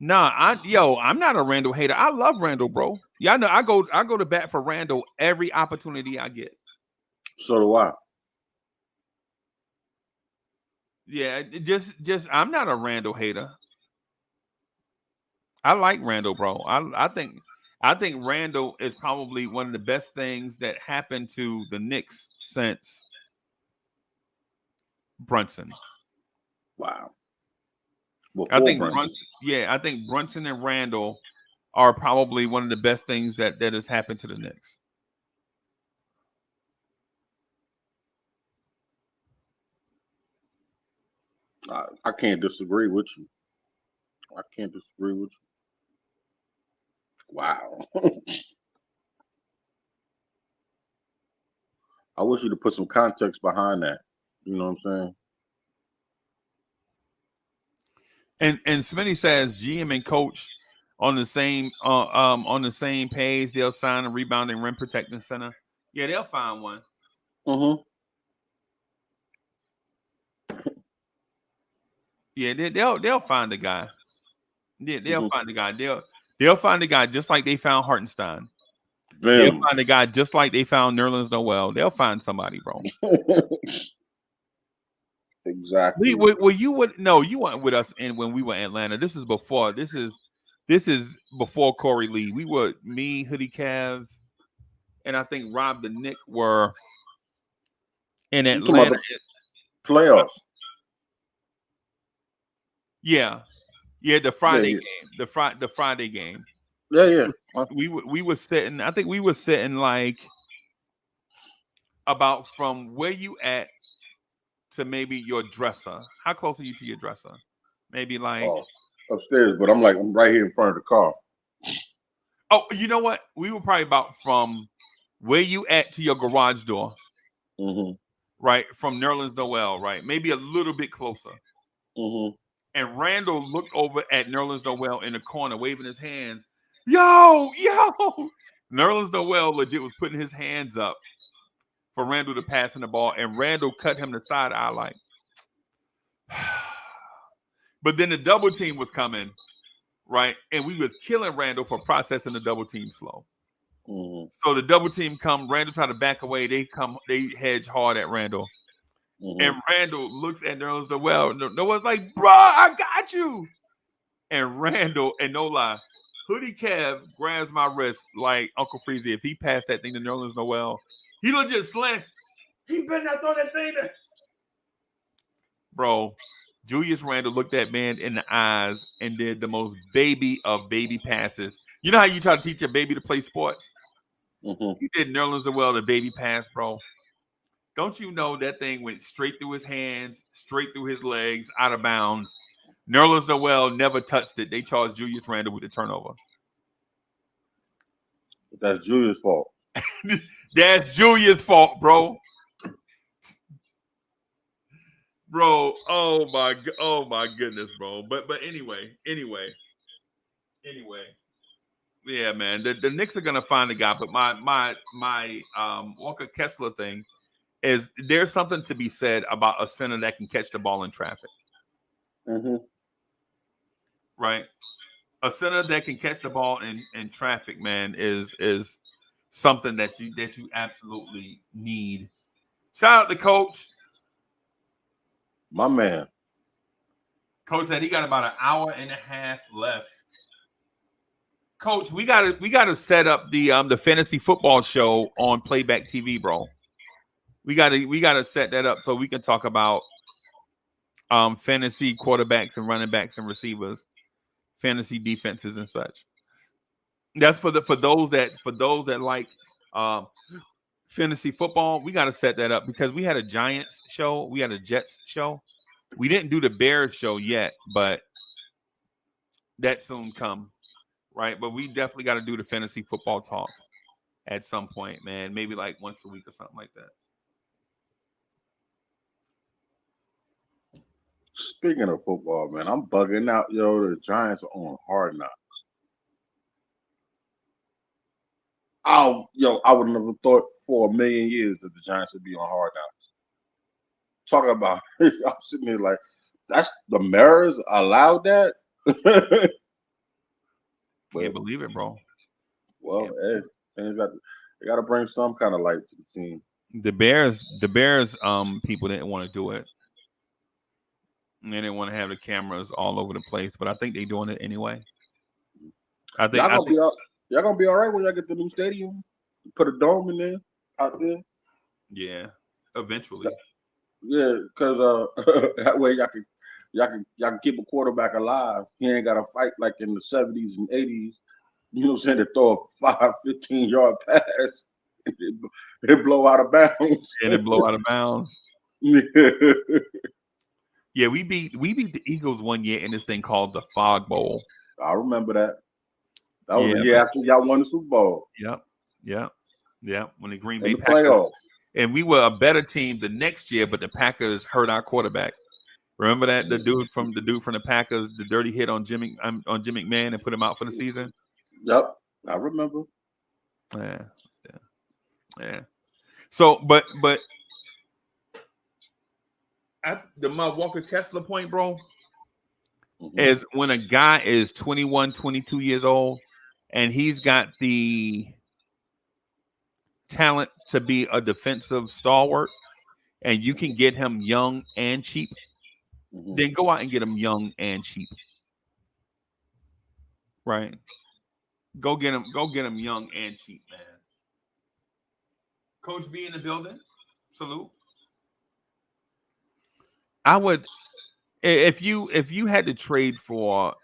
Nah, I'm not a Randle hater. I love Randle, bro. Y'all know I go to bat for Randle every opportunity I get. So do I. Yeah, just I'm not a Randle hater. I like Randle, bro. I think Randle is probably one of the best things that happened to the Knicks since Brunson. Wow. I think Brunson and Randle are probably one of the best things that has happened to the Knicks. I can't disagree with you. Wow. I wish you to put some context behind that. You know what I'm saying? And Smitty says GM and coach on the same page. They'll sign a rebounding rim protecting center. Yeah, they'll find one. Mm-hmm. Yeah, they'll find the guy. Yeah, they'll find the guy. They'll find the guy just like they found Hartenstein. They'll find the guy just like they found Nerlens Noel. They'll find somebody, bro. Exactly. You weren't with us when we were in Atlanta. This is before Corey Lee. We were me, Hoodie Cav, and I think Rob the Nick were in Atlanta. Playoffs. Yeah, the Friday game. The Friday game. Yeah. We were sitting. I think we were sitting like about from where you at to maybe your dresser. How close are you to your dresser? Maybe like upstairs, but I'm right here in front of the car. Oh, you know what? We were probably about from where you at to your garage door. Mm-hmm. Right? From Nerlens Noel, right? Maybe a little bit closer. Mm-hmm. And Randle looked over at Nerlens Noel in the corner, waving his hands. Yo! Nerlens Noel legit was putting his hands up for Randle to pass in the ball, and Randle cut him the side eye like. But then the double team was coming, right? And we was killing Randle for processing the double team slow. Mm-hmm. So the double team come, Randle try to back away. They hedge hard at Randle. Mm-hmm. And Randle looks at Nerlens Noel. Noel's like, bro, I got you. And Randle, and no lie, Hoodie Kev grabs my wrist like Uncle Freezy. If he passed that thing to Nerlens Noel, he legit slam. He better not throw that thing to... Bro, Julius Randle looked that man in the eyes and did the most baby of baby passes. You know how you try to teach a baby to play sports? Mm-hmm. He did Nerlens Noel the baby pass, bro. Don't you know that thing went straight through his hands, straight through his legs, out of bounds. Nerlens Noel never touched it. They charged Julius Randle with the turnover. That's Julius' fault. That's Julius' fault, bro. Bro, oh my goodness, bro. But anyway. Yeah, man. The Knicks are gonna find a guy, but my Walker Kessler thing is there's something to be said about a center that can catch the ball in traffic. Mm-hmm. Right? A center that can catch the ball in traffic, man, is something that you absolutely need. Shout out to Coach. My man. Coach said he got about an hour and a half left. Coach, we gotta set up the fantasy football show on Playback TV, bro. We gotta set that up so we can talk about fantasy quarterbacks and running backs and receivers, fantasy defenses and such. That's for those that like fantasy football. We got to set that up because we had a Giants show, we had a Jets show. We didn't do the Bears show yet, but that soon come, right? But we definitely got to do the fantasy football talk at some point, man. Maybe like once a week or something like that. Speaking of football, man, I'm bugging out. Yo, the Giants are on Hard Knocks. I would never thought for a million years that the Giants would be on Hard Knocks. Talk about, I'm sitting here like, that's the Mariners allowed that? Can't believe it, bro. Well, hey, they got to bring some kind of light to the team. The Bears people didn't want to do it. And they didn't want to have the cameras all over the place, but I think they're doing it anyway. Y'all gonna be all right when y'all get the new stadium. Put a dome in there, out there. Yeah, eventually. Yeah, because that way y'all can keep a quarterback alive. He ain't got to fight like in the 70s and 80s. You know what I'm saying? To throw a 15-yard pass, it blow out of bounds. And it blow out of bounds. Yeah, we beat the Eagles one year in this thing called the Fog Bowl. I remember that. That was the year after y'all won the Super Bowl. Yep. When the Green Bay Packers, and we were a better team the next year, but the Packers hurt our quarterback. Remember that the dude from the Packers, the dirty hit on Jim McMahon and put him out for the season. Yep, I remember. Yeah. So, but my Walker Kessler point, bro, is when a guy is 21, 22 years old, and he's got the talent to be a defensive stalwart, and you can get him young and cheap, then go out and get him young and cheap. Right? Go get him young and cheap, man. Coach B in the building. Salute. I would, if you had to trade for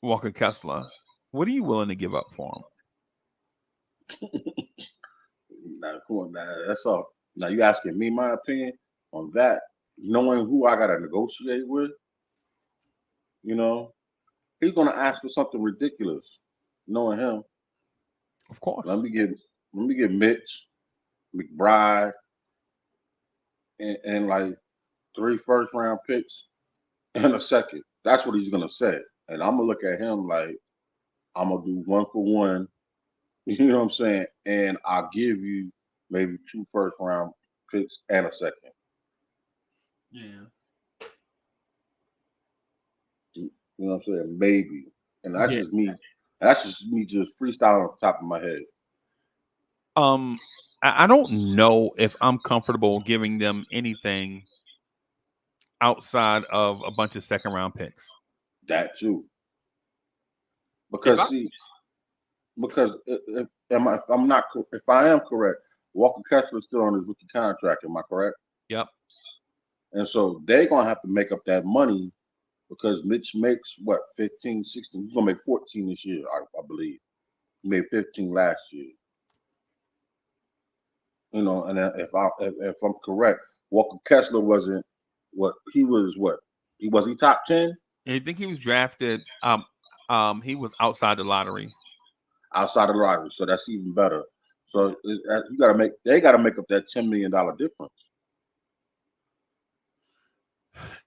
Walker Kessler, what are you willing to give up for him? Now, come on, now that's all. Now you asking me my opinion on that, knowing who I gotta negotiate with. You know, he's gonna ask for something ridiculous, knowing him. Of course. Let me get Mitch, McBride, and like 3 first-round picks and a second. That's what he's gonna say. And I'm gonna look at him like I'm gonna do 1 for 1. You know what I'm saying? And I'll give you maybe 2 first-round picks and a second. Yeah. You know what I'm saying? Maybe. And that's just me. That's just me just freestyling off the top of my head. I don't know if I'm comfortable giving them anything outside of a bunch of second-round picks. That too. Because if I am correct, Walker Kessler is still on his rookie contract. Am I correct? Yep. And so they're gonna have to make up that money because Mitch makes what 15, 16. He's gonna make 14 this year, I believe. He made 15 last year. You know, and if I'm correct, Walker Kessler wasn't what he was. What was he top 10? I think he was drafted. He was outside the lottery. Outside the lottery, so that's even better. So they got to make up that $10 million difference.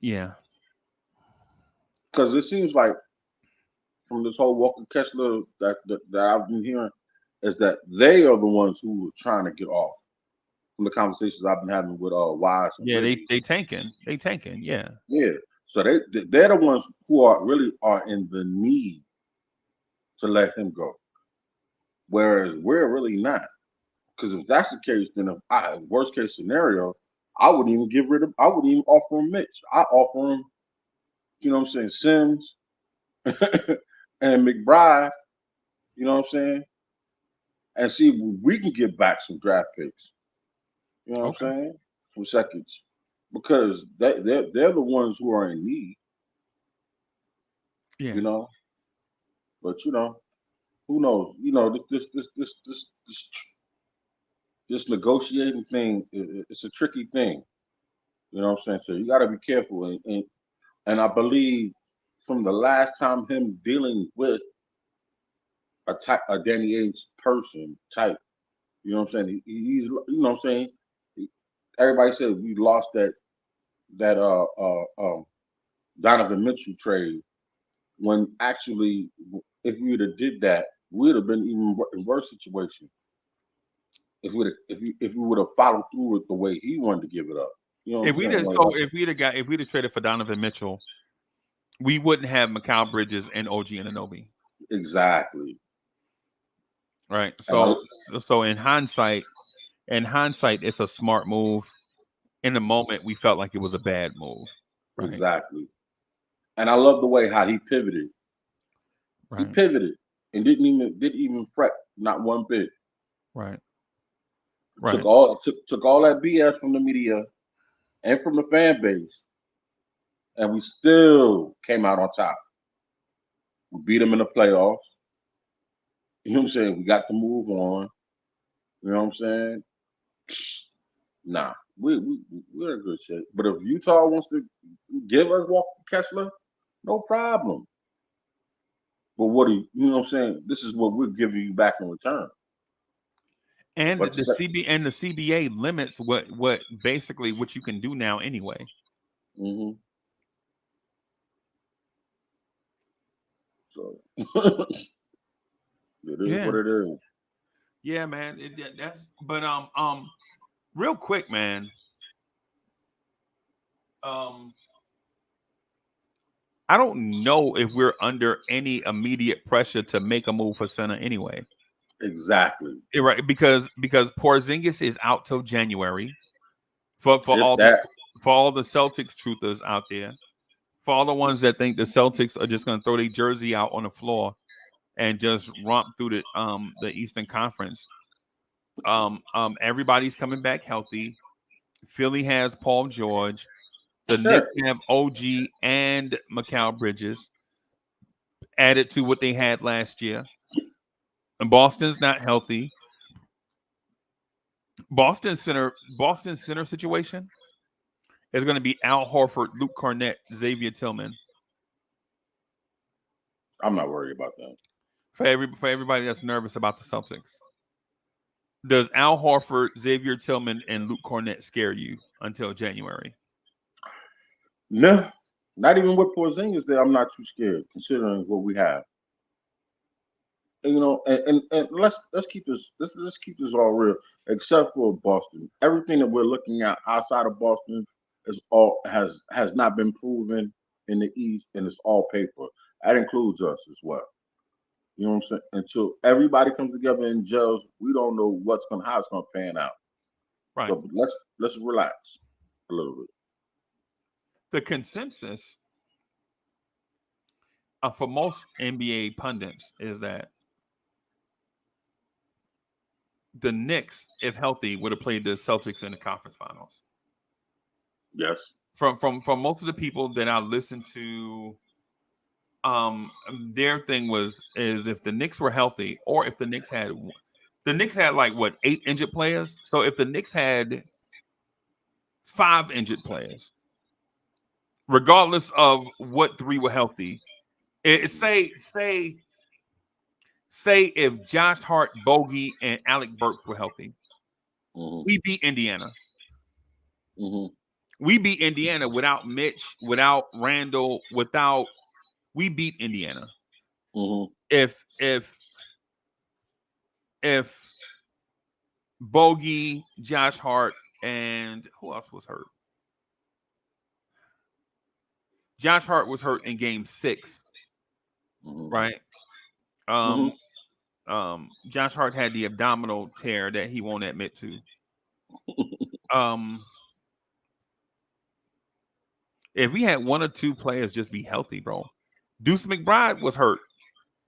Yeah, because it seems like from this whole Walker Kessler that I've been hearing is that they are the ones who were trying to get off. From the conversations I've been having with Wise. Yeah, they tanking. Yeah. Yeah. So they're the ones who are in the need to let him go. Whereas we're really not. Because if that's the case, then worst case scenario, I wouldn't even offer him Mitch. I offer him, you know what I'm saying, Sims and McBride, you know what I'm saying? And see if we can get back some draft picks. You know what I'm saying? Some seconds. Because they're the ones who are in need. Yeah. You know? But you know, who knows? You know, this negotiating thing, it's a tricky thing. You know what I'm saying? So you gotta be careful. And I believe from the last time him dealing with a Danny Ainge person type, you know what I'm saying? He's, you know what I'm saying? Everybody said we lost that Donovan Mitchell trade, when actually if we would have did that, we would have been even in worse situation. If we would have followed through with the way he wanted to give it up. You know, if we'd have traded for Donovan Mitchell, we wouldn't have Mikal Bridges and OG Anunoby. Exactly. Right. So in hindsight, it's a smart move. In the moment, we felt like it was a bad move. Right? Exactly. And I love the way how he pivoted. Right. He pivoted and didn't even fret, not one bit. Right. Took all that BS from the media and from the fan base, and we still came out on top. We beat them in the playoffs. You know what I'm saying? We got to move on. You know what I'm saying? Nah, we're in good shape. But if Utah wants to give us Walker Kessler, no problem. But you know what I'm saying? This is what we're giving you back in return. And But the CBA limits what basically what you can do now anyway. mm-hmm. So it is what it is. Yeah, man. But real quick, man. I don't know if we're under any immediate pressure to make a move for center anyway. Exactly. Right, because Porzingis is out till January. For If all that. the Celtics truthers out there, for all the ones that think the Celtics are just going to throw their jersey out on the floor and just romp through the Eastern Conference. Everybody's coming back healthy. Philly has Paul George. The Knicks have OG and Mikal Bridges added to what they had last year. And Boston's not healthy. Boston center situation is going to be Al Horford, Luke Cornett, Xavier Tillman. I'm not worried about that. For everybody that's nervous about the Celtics. Does Al Horford, Xavier Tillman, and Luke Cornett scare you until January? No, not even with Porzingis there. I'm not too scared, considering what we have. And, and let's keep this all real. Except for Boston, everything that we're looking at outside of Boston has not been proven in the East, and it's all paper. That includes us as well. You know what I'm saying? Until everybody comes together and gels, we don't know how it's gonna pan out. Right. So let's relax a little bit. The consensus for most NBA pundits is that the Knicks, if healthy, would have played the Celtics in the conference finals. Yes. From most of the people that I listened to, their thing is if the Knicks were healthy, or if the Knicks had like 8 injured players. So if the Knicks had 5 injured players, regardless of what 3 were healthy, say if Josh Hart, Bogey, and Alec Burks were healthy, we beat Indiana. We beat Indiana without Mitch, without Randle, we beat Indiana. If Bogey, Josh Hart, and who else was hurt? Josh Hart was hurt in game 6, right? Josh Hart had the abdominal tear that he won't admit to. If we had 1 or 2 players just be healthy, bro. Deuce McBride was hurt.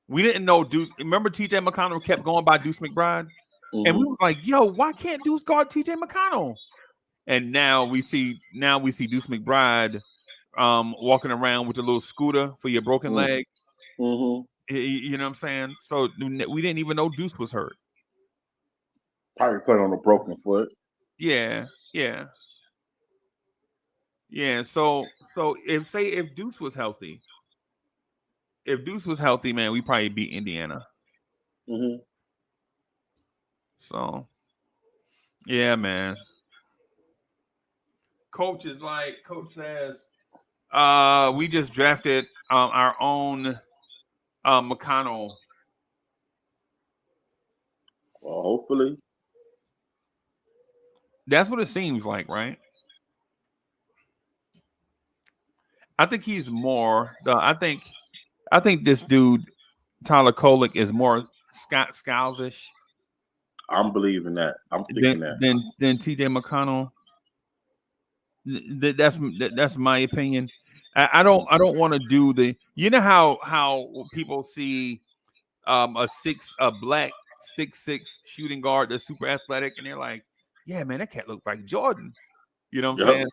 We didn't know Deuce. Remember TJ McConnell kept going by Deuce McBride? And we was like, yo, why can't Deuce guard TJ McConnell? And now we see Deuce McBride walking around with a little scooter for your broken leg. You know what I'm saying? So we didn't even know Deuce was hurt. Probably put on a broken foot. Yeah. So if Deuce was healthy, man, we probably beat Indiana. So, yeah, man. Coach says, we just drafted our own McConnell. Well, hopefully. That's what it seems like, right? I think he's more. I think this dude Tyler Kolek is more Scott Skiles-ish. I'm believing that. I'm thinking that. Then TJ McConnell. That's my opinion. I don't want to do the. You know how people see a black 6'6" shooting guard that's super athletic, and they're like, yeah, man, that cat looks like Jordan. You know what I'm saying?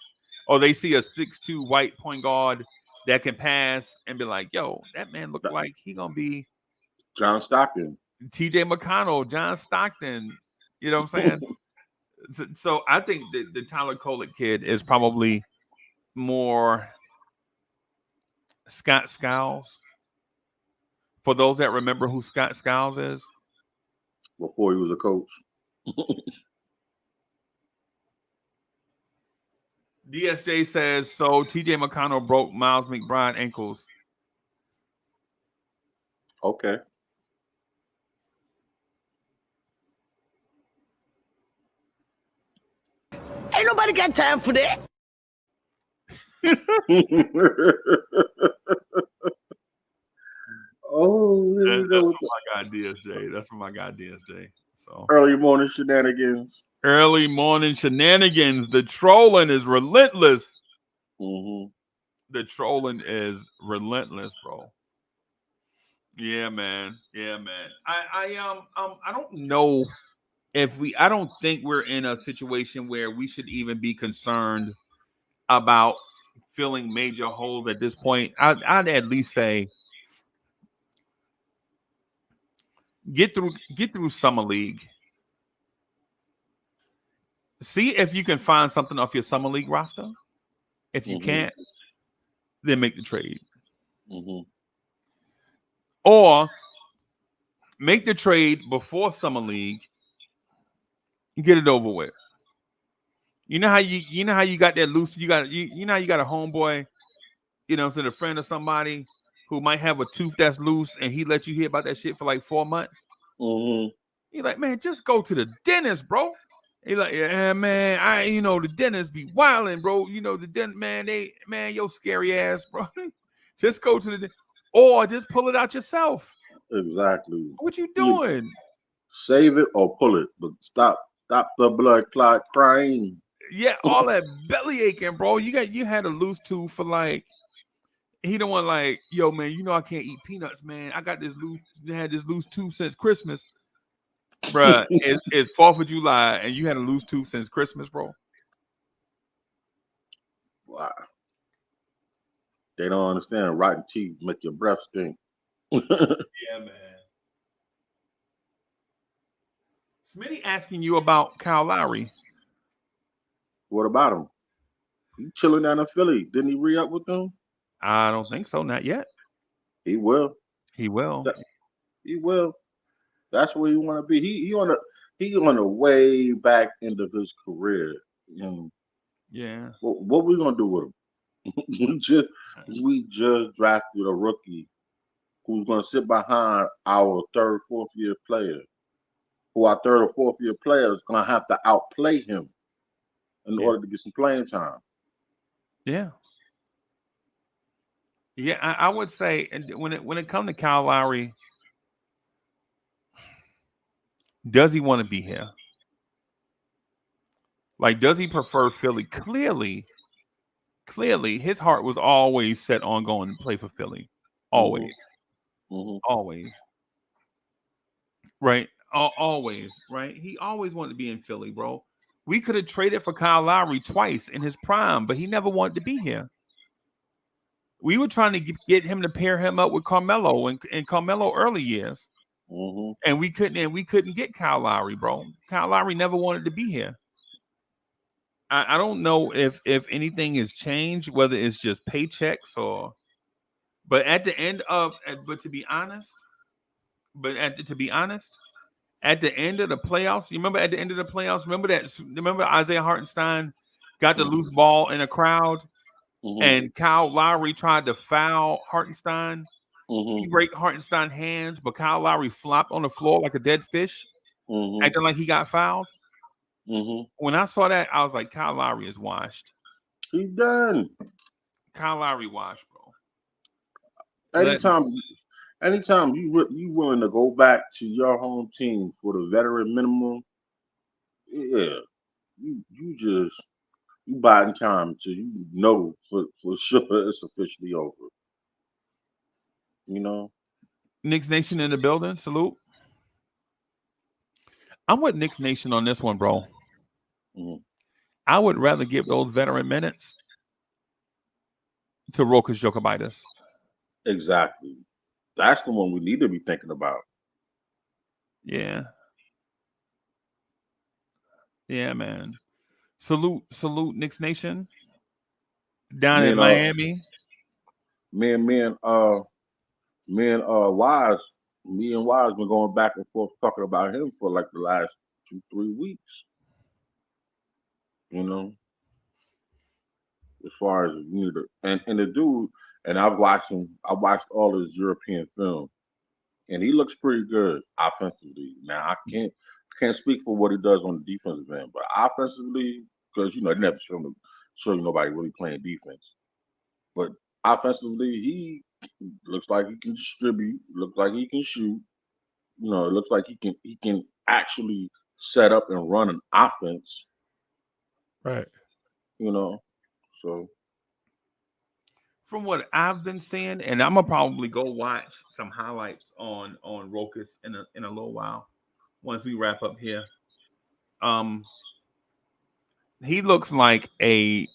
Or they see a 6'2" white point guard that can pass and be like, yo, that man look like he gonna be John Stockton. TJ McConnell, John Stockton. You know what I'm saying? So I think the Tyler Kolek kid is probably more Scott Skiles. For those that remember who Scott Skiles is. Before he was a coach. DSJ says, so TJ McConnell broke Miles McBride ankles. Okay. Ain't nobody got time for that. Oh, here we go. That's from my guy DSJ. That's from my guy DSJ. So Early morning shenanigans. early morning shenanigans. The trolling is relentless. Mm-hmm. The trolling is relentless, bro. Yeah, man. Yeah, man. I don't know if I don't think we're in a situation where we should even be concerned about filling major holes at this point. I'd at least say get through summer league. See if you can find something off your summer league roster. If you can't, then make the trade. Mm-hmm. Or make the trade before summer league. Get it over with. You know how you got that loose. You know how you got a homeboy, a friend or somebody who might have a tooth that's loose, and he lets you hear about that shit for like 4 months. Mm-hmm. You're like, man, just go to the dentist, bro. He's like, yeah, man, the dentist be wilding, bro. The dentist, man, yo scary ass, bro. Just go to the or just pull it out yourself. Exactly. What you doing? Save it or pull it, but stop the blood clot crying. Yeah, all that belly aching, bro. You had a loose tooth for like. He don't want like, yo, man, I can't eat peanuts, man. I got this loose tooth since Christmas. Bruh, it's 4th of July and you had a loose tooth since Christmas, bro. Wow. They don't understand rotten teeth make your breath stink. Yeah, man. Smitty asking you about Kyle Lowry. What about him? He chilling down in Philly. Didn't he re-up with them? I don't think so, not yet. He will. He will. He will. That's where you want to be. He on the way back end of his career. Yeah. What we gonna do with him? we just drafted a rookie who's gonna sit behind our 3rd, 4th year player. Who our 3rd or 4th year player is gonna have to outplay him in order to get some playing time. Yeah. Yeah, I would say when it comes to Kyle Lowry, does he want to be here? Like, does he prefer Philly? Clearly, his heart was always set on going to play for Philly. Always. Mm-hmm. Always. Right? Always. Right? He always wanted to be in Philly, bro. We could have traded for Kyle Lowry twice in his prime, but he never wanted to be here. We were trying to get him to pair him up with Carmelo in Carmelo early years. Mm-hmm. And we couldn't get Kyle Lowry, bro. Kyle Lowry never wanted to be here. I don't know if anything has changed, whether it's just paychecks but to be honest, at the end of the playoffs, you remember at the end of the playoffs, remember Isaiah Hartenstein got the loose ball in a crowd, and Kyle Lowry tried to foul Hartenstein. He break Hartenstein's hands, but Kyle Lowry flopped on the floor like a dead fish, acting like he got fouled. When I saw that, I was like, Kyle Lowry is washed. He's done. Kyle Lowry washed, bro. Anytime you willing to go back to your home team for the veteran minimum, yeah, you biding time until you know for sure it's officially over. Knicks Nation in the building. Salute. I'm with Knicks Nation on this one, bro. I would rather give those veteran minutes to Rokas Jokibitis. Exactly. That's the one we need to be thinking about. Yeah. Yeah, man. Salute, Knicks Nation. Down in Miami. Me and Wise been going back and forth talking about him for like the last 2-3 weeks. You know, as far as you need to, and the dude, and I've watched him. I watched all his European film, and he looks pretty good offensively. Now I can't speak for what he does on the defensive end, but offensively, because they never show you nobody really playing defense. But offensively, he looks like he can distribute. Looks like he can shoot. It looks like he can actually set up and run an offense. Right. So from what I've been seeing, and I'm gonna probably go watch some highlights on Rokas in a little while once we wrap up here. He looks like a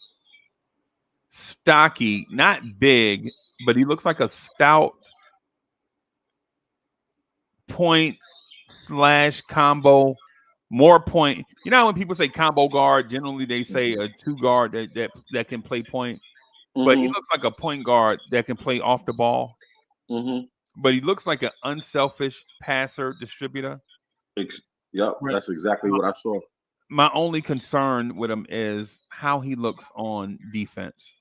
stocky, not big, but he looks like a stout point/combo, more point. You know when people say combo guard, generally they say a two guard that can play point. But he looks like a point guard that can play off the ball. But he looks like an unselfish passer distributor. Yep, that's exactly what I saw. My only concern with him is how he looks on defense.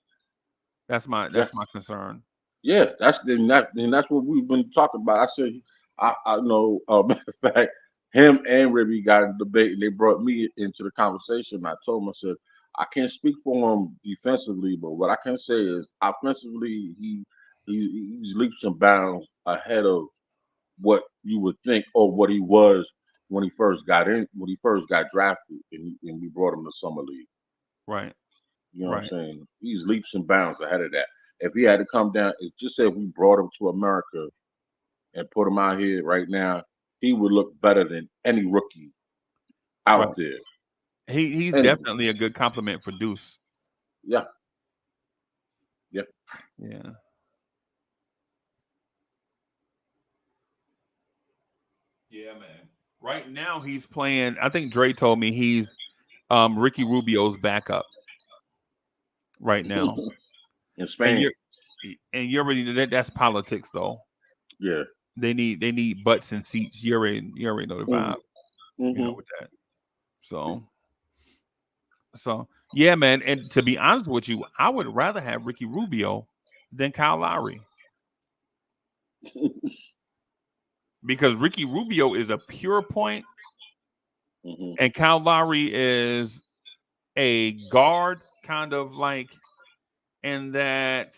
That's my concern. Yeah, that's what we've been talking about. I said, I know. Matter of fact, him and Ribby got in a debate, and they brought me into the conversation. I told him, I said, I can't speak for him defensively, but what I can say is offensively, he's leaps and bounds ahead of what you would think or what he was when he first got drafted, and we brought him to summer league. Right. You know what I'm saying? He's leaps and bounds ahead of that. If he had to come down, just say if we brought him to America and put him out here right now, he would look better than any rookie out there. He's definitely a good compliment for Deuce. Yeah. Yeah. Yeah, man. Right now he's playing. I think Dre told me he's Ricky Rubio's backup right now in Spain. And you already know that's politics, though. Yeah, they need butts and seats. You already know the vibe. You know with that. So yeah, man. And to be honest with you, I would rather have Ricky Rubio than Kyle Lowry. Because Ricky Rubio is a pure point, and Kyle Lowry is a guard, kind of like in that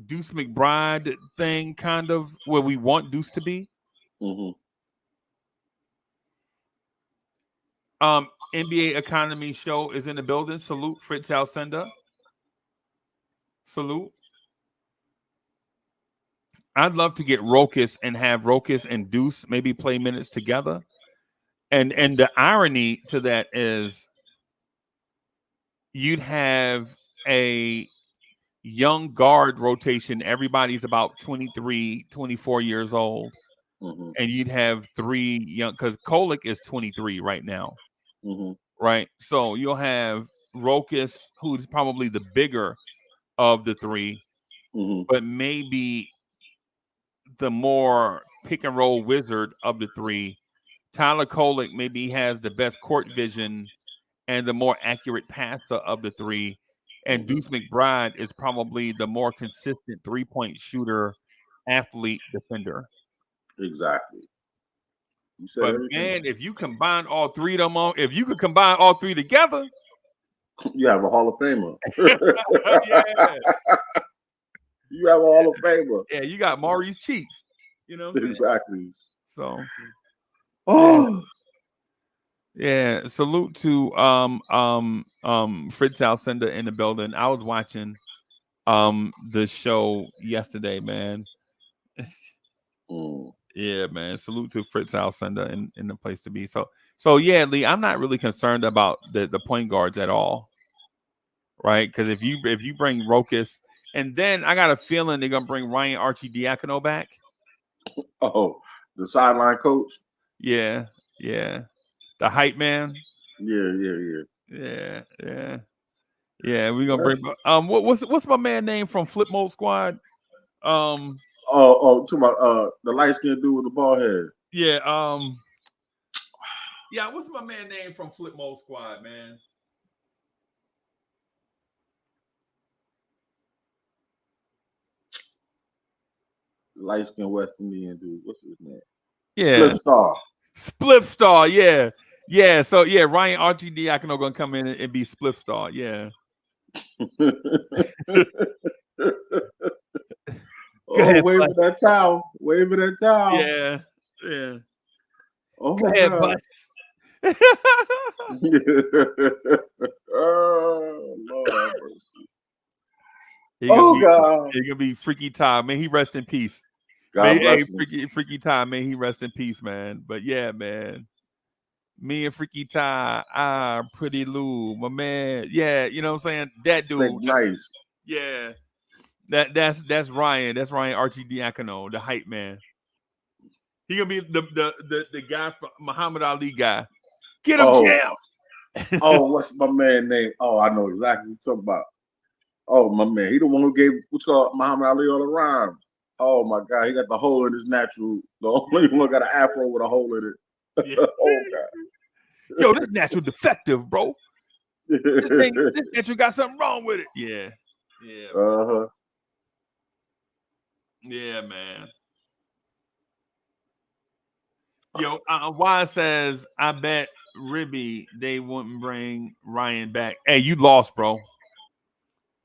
Deuce McBride thing, kind of where we want Deuce to be. NBA Economy Show is in the building. Salute, Fritz Alcenda. Salute. I'd love to get Rokas and have Rokas and Deuce maybe play minutes together. And the irony to that is you'd have a young guard rotation. Everybody's about 23, 24 years old. And you'd have three young, because Kolek is 23 right now. Right? So you'll have Rokas, who's probably the bigger of the three, but maybe the more pick and roll wizard of the three. Tyler Kolek maybe has the best court vision and the more accurate passer of the three. And Deuce McBride is probably the more consistent three-point shooter, athlete, defender. Exactly. But man, if you combine all three of them, if you could combine all three together, you have a Hall of Famer. Yeah. You have a Hall of Famer. Yeah, you got Maurice Cheeks. You know what I'm exactly. So, yeah. Salute to Fritz Alcenda in the building. I was watching the show yesterday, man. Yeah, man. Salute to Fritz Alcenda in the place to be. So yeah, Lee, I'm not really concerned about the point guards at all. Right? Because if you bring Rokas, and then I got a feeling they're gonna bring Ryan Arcidiacono back. Oh, the sideline coach? Yeah. The hype man. Yeah. We're gonna bring what's my man name from Flip Mode Squad? Talking about the light skinned dude with the bald head. Yeah, Yeah, what's my man name from Flip Mode Squad, man? Light skinned West Indian dude. What's his name? Yeah. Splip Star. Splip Star, yeah. Yeah, so yeah, Ryan Archidiakono gonna come in and be Splip Star, yeah. Oh, ahead, waving that towel. Waving that towel. Yeah, yeah. Oh, Go my ahead, God. Bus. Oh, Lord have mercy. God. God. It's gonna be Freaky Ty. May he rest in peace. God bless him. Freaky Ty, may he rest in peace, man. But yeah, man. Me and Freaky Ty, Pretty Lou, my man. Yeah, you know what I'm saying? That dude. Nice. Yeah. That's Ryan. That's Ryan Archidiakono, the hype man. He gonna be the guy from Muhammad Ali guy. Get him, champ. What's my man name? Oh, I know exactly what you're talking about. Oh, my man. He the one who gave what's called Muhammad Ali all the rhymes. Oh my God, he got the hole in his natural. The only one got an afro with a hole in it. Yeah. Oh God. Yo, this natural defective, bro. This natural got something wrong with it. Yeah. Yeah. Uh-huh. Yeah, man. Yo, Juan says, I bet Ribby they wouldn't bring Ryan back. Hey, you lost, bro.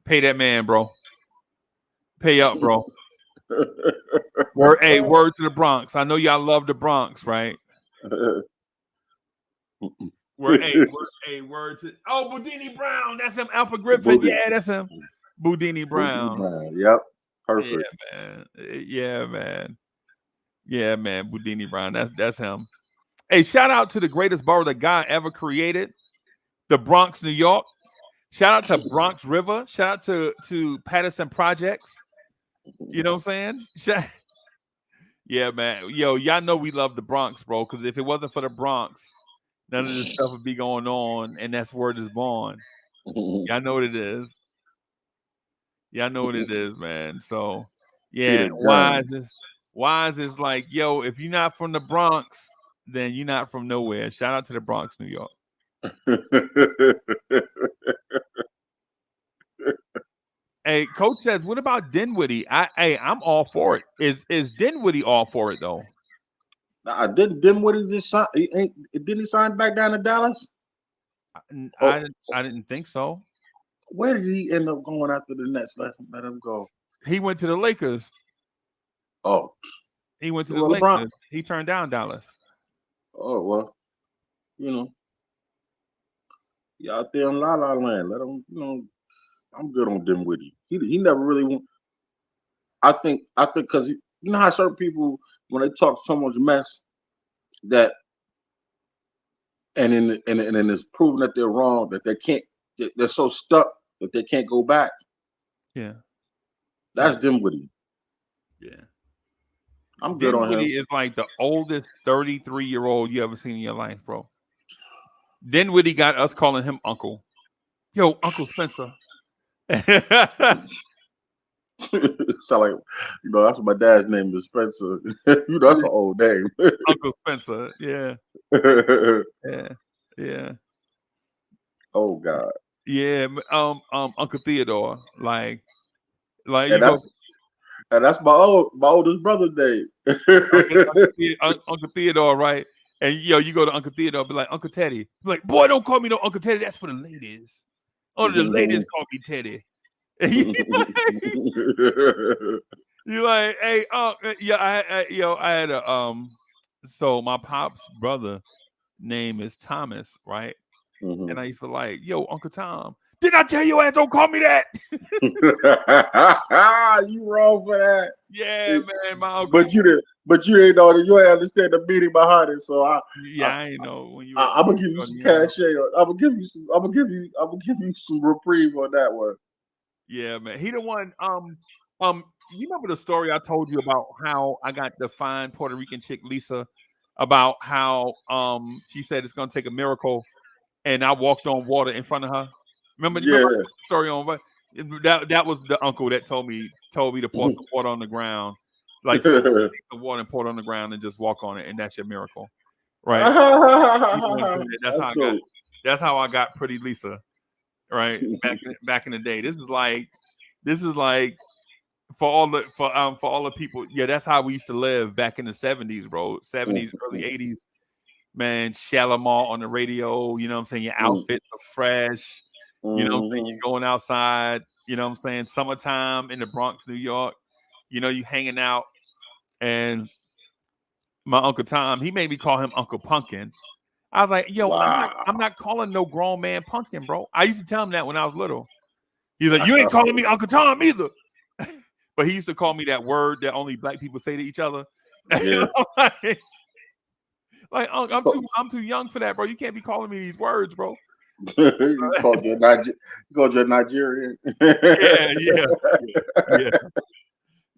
Pay that man, bro. Pay up, bro. Word to the Bronx. I know y'all love the Bronx, right? Word to Boudini Brown. That's him. Alpha Griffin. Yeah, that's him. Boudini Brown. Yep. Perfect. Yeah, man. Yeah, man. Yeah, man. Boudini Brown. That's him. Hey, shout out to the greatest borough that God ever created, the Bronx, New York. Shout out to Bronx River. Shout out to Patterson Projects. You know what I'm saying? Yeah, man. Yo, y'all know we love the Bronx, bro. Because if it wasn't for the Bronx, none of this stuff would be going on, and that's word is born. Y'all know what it is. Y'all know what it is, man. So, yeah, Wise is like, yo, if you're not from the Bronx, then you're not from nowhere. Shout out to the Bronx, New York. Hey, Coach says, what about Dinwiddie? I'm all for it. Is Dinwiddie all for it though? Didn't Dinwiddie just sign? Didn't he sign back down to Dallas? I didn't think so. Where did he end up going after the Nets? Let him go. He went to the Lakers. Oh, he went to the Lakers. He turned down Dallas. Oh well, you out there in La La Land. Let him. I'm good on Dinwiddie. He never really won. I think because you know how certain people when they talk so much mess that and then it's proven that they're wrong, that they can't, they're so stuck that they can't go back. Yeah, that's Dinwiddie. Yeah, I'm good on him. Dinwiddie is like the oldest 33-year-old you ever seen in your life, bro. Dinwiddie got us calling him Uncle. Yo, Uncle Spencer. Sound like that's what my dad's name is, Spencer. That's an old name. Uncle Spencer. Yeah. Yeah. Oh God. Yeah. Uncle Theodore. Like and that's my oldest brother's name. Uncle Theodore, right? And you go to Uncle Theodore, be like, Uncle Teddy. Be like, boy, don't call me no Uncle Teddy. That's for the ladies. Only the ladies call me Teddy. You're like, hey, I had a so my pop's brother name is Thomas, right? Mm-hmm. And I used to be like, yo, Uncle Tom, did I tell your ass don't call me that? You wrong for that. Yeah, man, my uncle. But you ain't know that you ain't understand the meaning behind it. So I ain't know when you. I'm gonna give you some cachet. I'm gonna give you some reprieve on that one. Yeah, man. He the one. You remember the story I told you about how I got the fine Puerto Rican chick Lisa about how she said it's gonna take a miracle, and I walked on water in front of her. Remember the story on that was the uncle that told me to pour some water on the ground, like the water and pour it on the ground and just walk on it, and that's your miracle. right? You know what I'm saying? That's how I got. dope. That's how I got Pretty Lisa, right? Back in the day. This is like for all the people. Yeah, that's how we used to live back in the 70s, bro. 70s, early 80s. Man, Shalimar on the radio. You know what I'm saying? Your outfits are fresh. You know what I'm saying? You're going outside. You know what I'm saying? Summertime in the Bronx, New York. You know, you hanging out. And my Uncle Tom, he made me call him Uncle Pumpkin. I was like, yo, Wow. I'm not calling no grown man Pumpkin, bro. I used to tell him that when I was little. He's like, you ain't calling me Uncle Tom either. But he used to call me that word that only black people say to each other. Yeah. Like, I'm too young for that, bro. You can't be calling me these words, bro. You called you a Nigerian.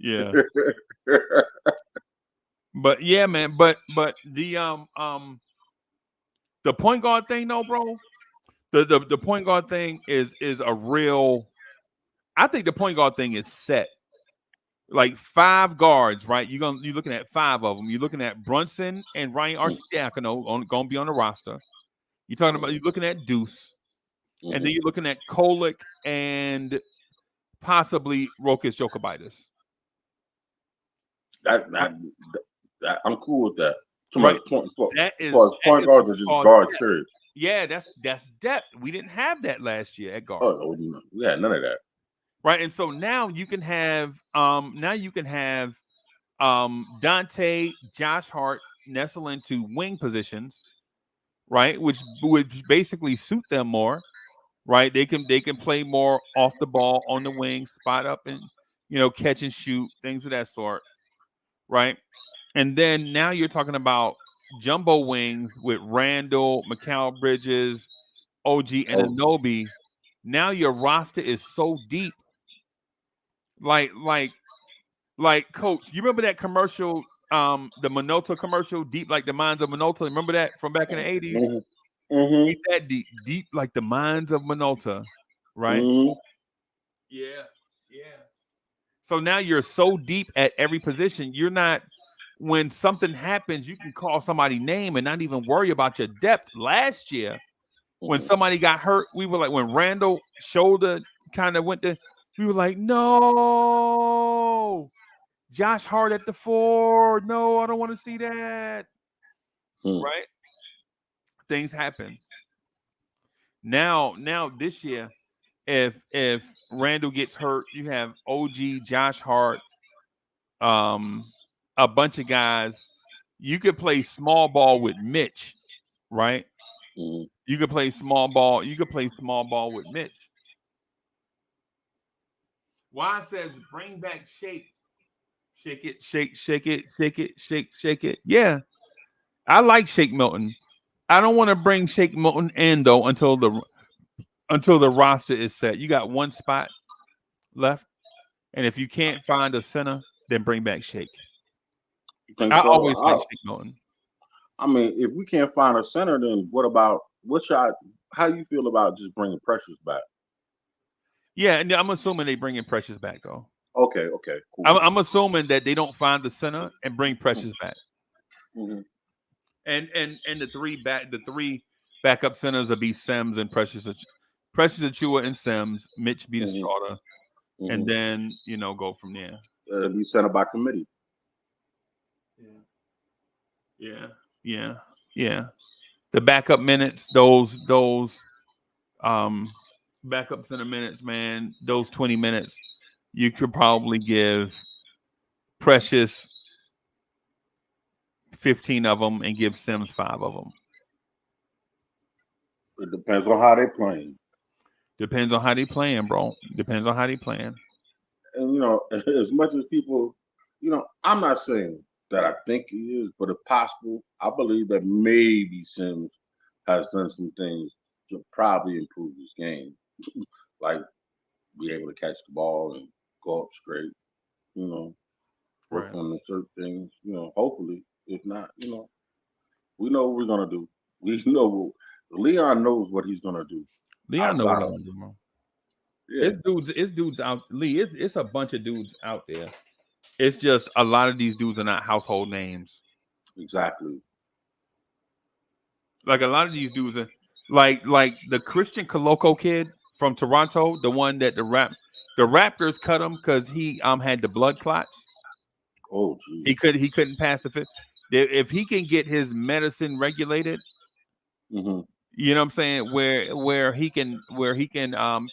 Yeah. But yeah, man. But the point guard thing, though, bro. The point guard thing is a real. I think the point guard thing is set. Like 5 guards, right? You're looking at 5 of them. You're looking at Brunson and Ryan Arcidiacono going to be on the roster. You're looking at Deuce, and then you're looking at Kolek and possibly Rokas Jokibitis. That I'm cool with that. Too Right. much point Point guards are just guards, depth. period. Yeah, that's depth. We didn't have that last year at guard. Oh, yeah, none of that. Right, and so now you can have Dante, Josh Hart nestle into wing positions, right? Which would basically suit them more, right? They can play more off the ball on the wing, spot up and catch and shoot, things of that sort, right? And then now you're talking about jumbo wings with Randle, Mikal Bridges, OG, and Anunoby. Now your roster is so deep. Like, Coach, you remember that commercial, the Minolta commercial, Deep Like the Minds of Minolta? Remember that from back in the 80s? Ain't that deep like the minds of Minolta, right? Yeah. So now you're so deep at every position. You're not, when something happens, you can call somebody's name and not even worry about your depth. Last year, when somebody got hurt, we were like, when Randle shoulder kind of went to, we were like, no, Josh Hart at the 4. No, I don't want to see that. Right? Things happen. Now this year, if Randle gets hurt, you have OG, Josh Hart, a bunch of guys. You could play small ball with Mitch, right? You could play small ball. You could play small ball with Mitch. Juan says, bring back Shake. Shake it, shake it. Yeah. I like Shake Milton. I don't want to bring Shake Milton in, though, until the roster is set. You got 1 spot left. And if you can't find a center, then bring back Shake. I always like Shake Milton. I mean, if we can't find a center, then how you feel about just bringing Precious back? Yeah, and I'm assuming they bring in Precious back, though. Okay, cool. I'm assuming that they don't find the center and bring Precious back. And the 3 backup centers will be Sims and Precious Achiuwa and Sims. Mitch be the starter, and then go from there. Be center by committee. Yeah. The backup minutes, those backup center minutes, man, those 20 minutes, you could probably give Precious 15 of them and give Sims 5 of them. It depends on how they're playing. Depends on how they playing, bro. Depends on how they playing. And as much as people, I'm not saying that I think he is, but if possible, I believe that maybe Sims has done some things to probably improve his game, like be able to catch the ball and go up straight, work on the certain things, hopefully. If not, we know what we're gonna do. We know Leon knows what he's gonna do. Leon knows what he's gonna do, bro. Yeah. It's dudes out, Lee. It's a bunch of dudes out there. It's just a lot of these dudes are not household names. Exactly. Like a lot of these dudes are like the Christian Coloco kid from Toronto, the one that the Raptors cut him because he had the blood clots. Oh, geez. He couldn't pass the fit. If he can get his medicine regulated, Mm-hmm. you know what I'm saying, where he can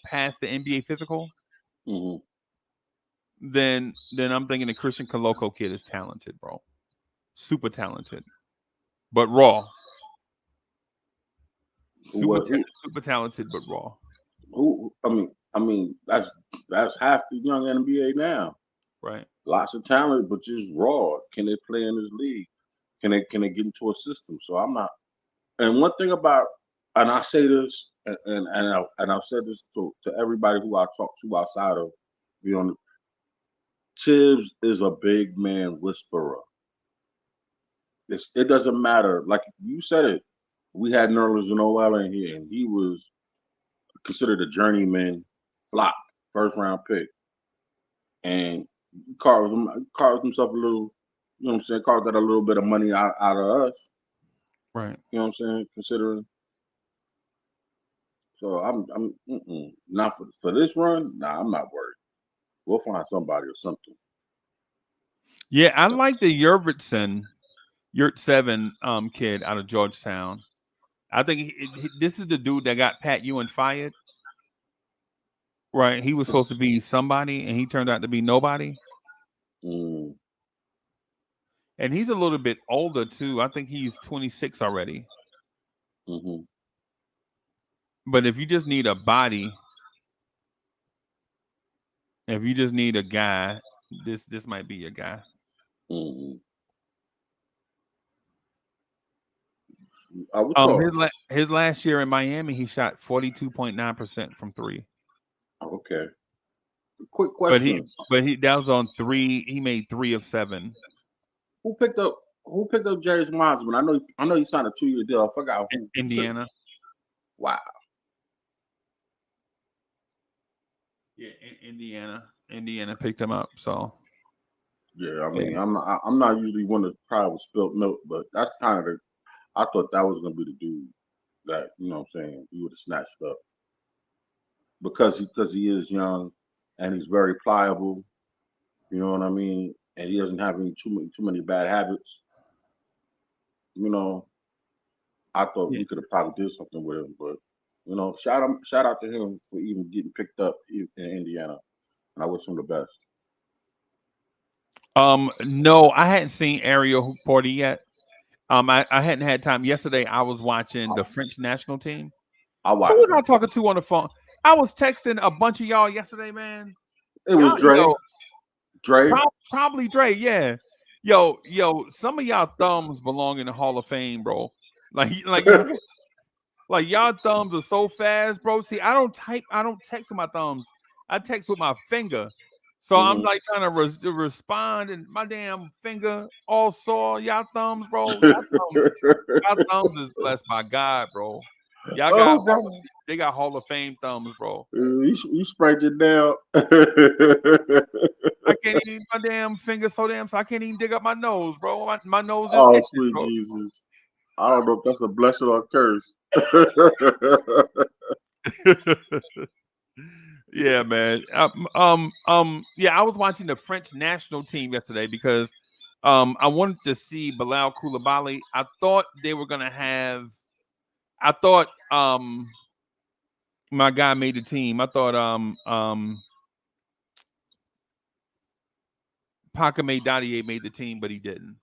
pass the NBA physical, Mm-hmm. then I'm thinking the Christian Coloco kid is talented, bro. Super talented. But raw. Super talented, but raw. Who? I mean, that's half the young NBA now. Right. Lots of talent, but just raw. Can they play in this league? Can they get into a system? So I'm not. And one thing about, and I say this, and I've said this to everybody who I talk to outside of, you know, Tibbs is a big man whisperer. It doesn't matter. Like you said it, we had Nerlens Noel in here, and he was considered a journeyman flop, first round pick, and carved himself a little. You know what I'm saying? Carved that a little bit of money out of us. Right. You know what I'm saying? Considering. So I'm not for this run. Nah, I'm not worried. We'll find somebody or something. Yeah, I like the Yurt7 kid out of Georgetown. I think this is the dude that got Pat Ewing fired. Right. He was supposed to be somebody, and he turned out to be nobody. Mm. And he's a little bit older, too. I think he's 26 already. Mm-hmm. But if you just need a body, if you just need a guy, this might be your guy. Mm-hmm. His last year in Miami, he shot 42.9% from three. Okay. Quick question. But that was on three. He made 3 of 7. Who picked up James Wiseman? I know he signed a 2-year deal. I forgot who. Indiana. Wow. Yeah, Indiana picked him up. So. Yeah, I mean, I'm not usually one to cry with spilt milk, but that's kind of I thought that was gonna be the dude that, you know what I'm saying, he would have snatched up. Because he is young and he's very pliable, you know what I mean? And he doesn't have too many bad habits. You know, I thought we could have probably did something with him, but you know, shout out to him for even getting picked up in Indiana. And I wish him the best. No, I hadn't seen Ariel Porter yet. I hadn't had time. Yesterday, I was watching the French national team. Who was I talking to on the phone? I was texting a bunch of y'all yesterday, man. It was Dre. Dre? Probably Dre, yeah. Yo, some of y'all thumbs belong in the Hall of Fame, bro. Like y'all thumbs are so fast, bro. See, I don't text with my thumbs. I text with my finger. So I'm like trying to respond, and my damn finger all sore. Y'all thumbs, bro. Y'all thumbs is blessed by God, bro. They got Hall of Fame thumbs, bro. You sprained it down. I can't even my damn finger so I can't even dig up my nose, bro. My nose is oh, itching, sweet bro. Jesus. I don't know if that's a blessing or a curse. Yeah, man. Yeah, I was watching the French national team yesterday because I wanted to see Bilal Koulibaly. I thought they were gonna have. I thought my guy made the team. I thought Pakame Dadier made the team, but he didn't.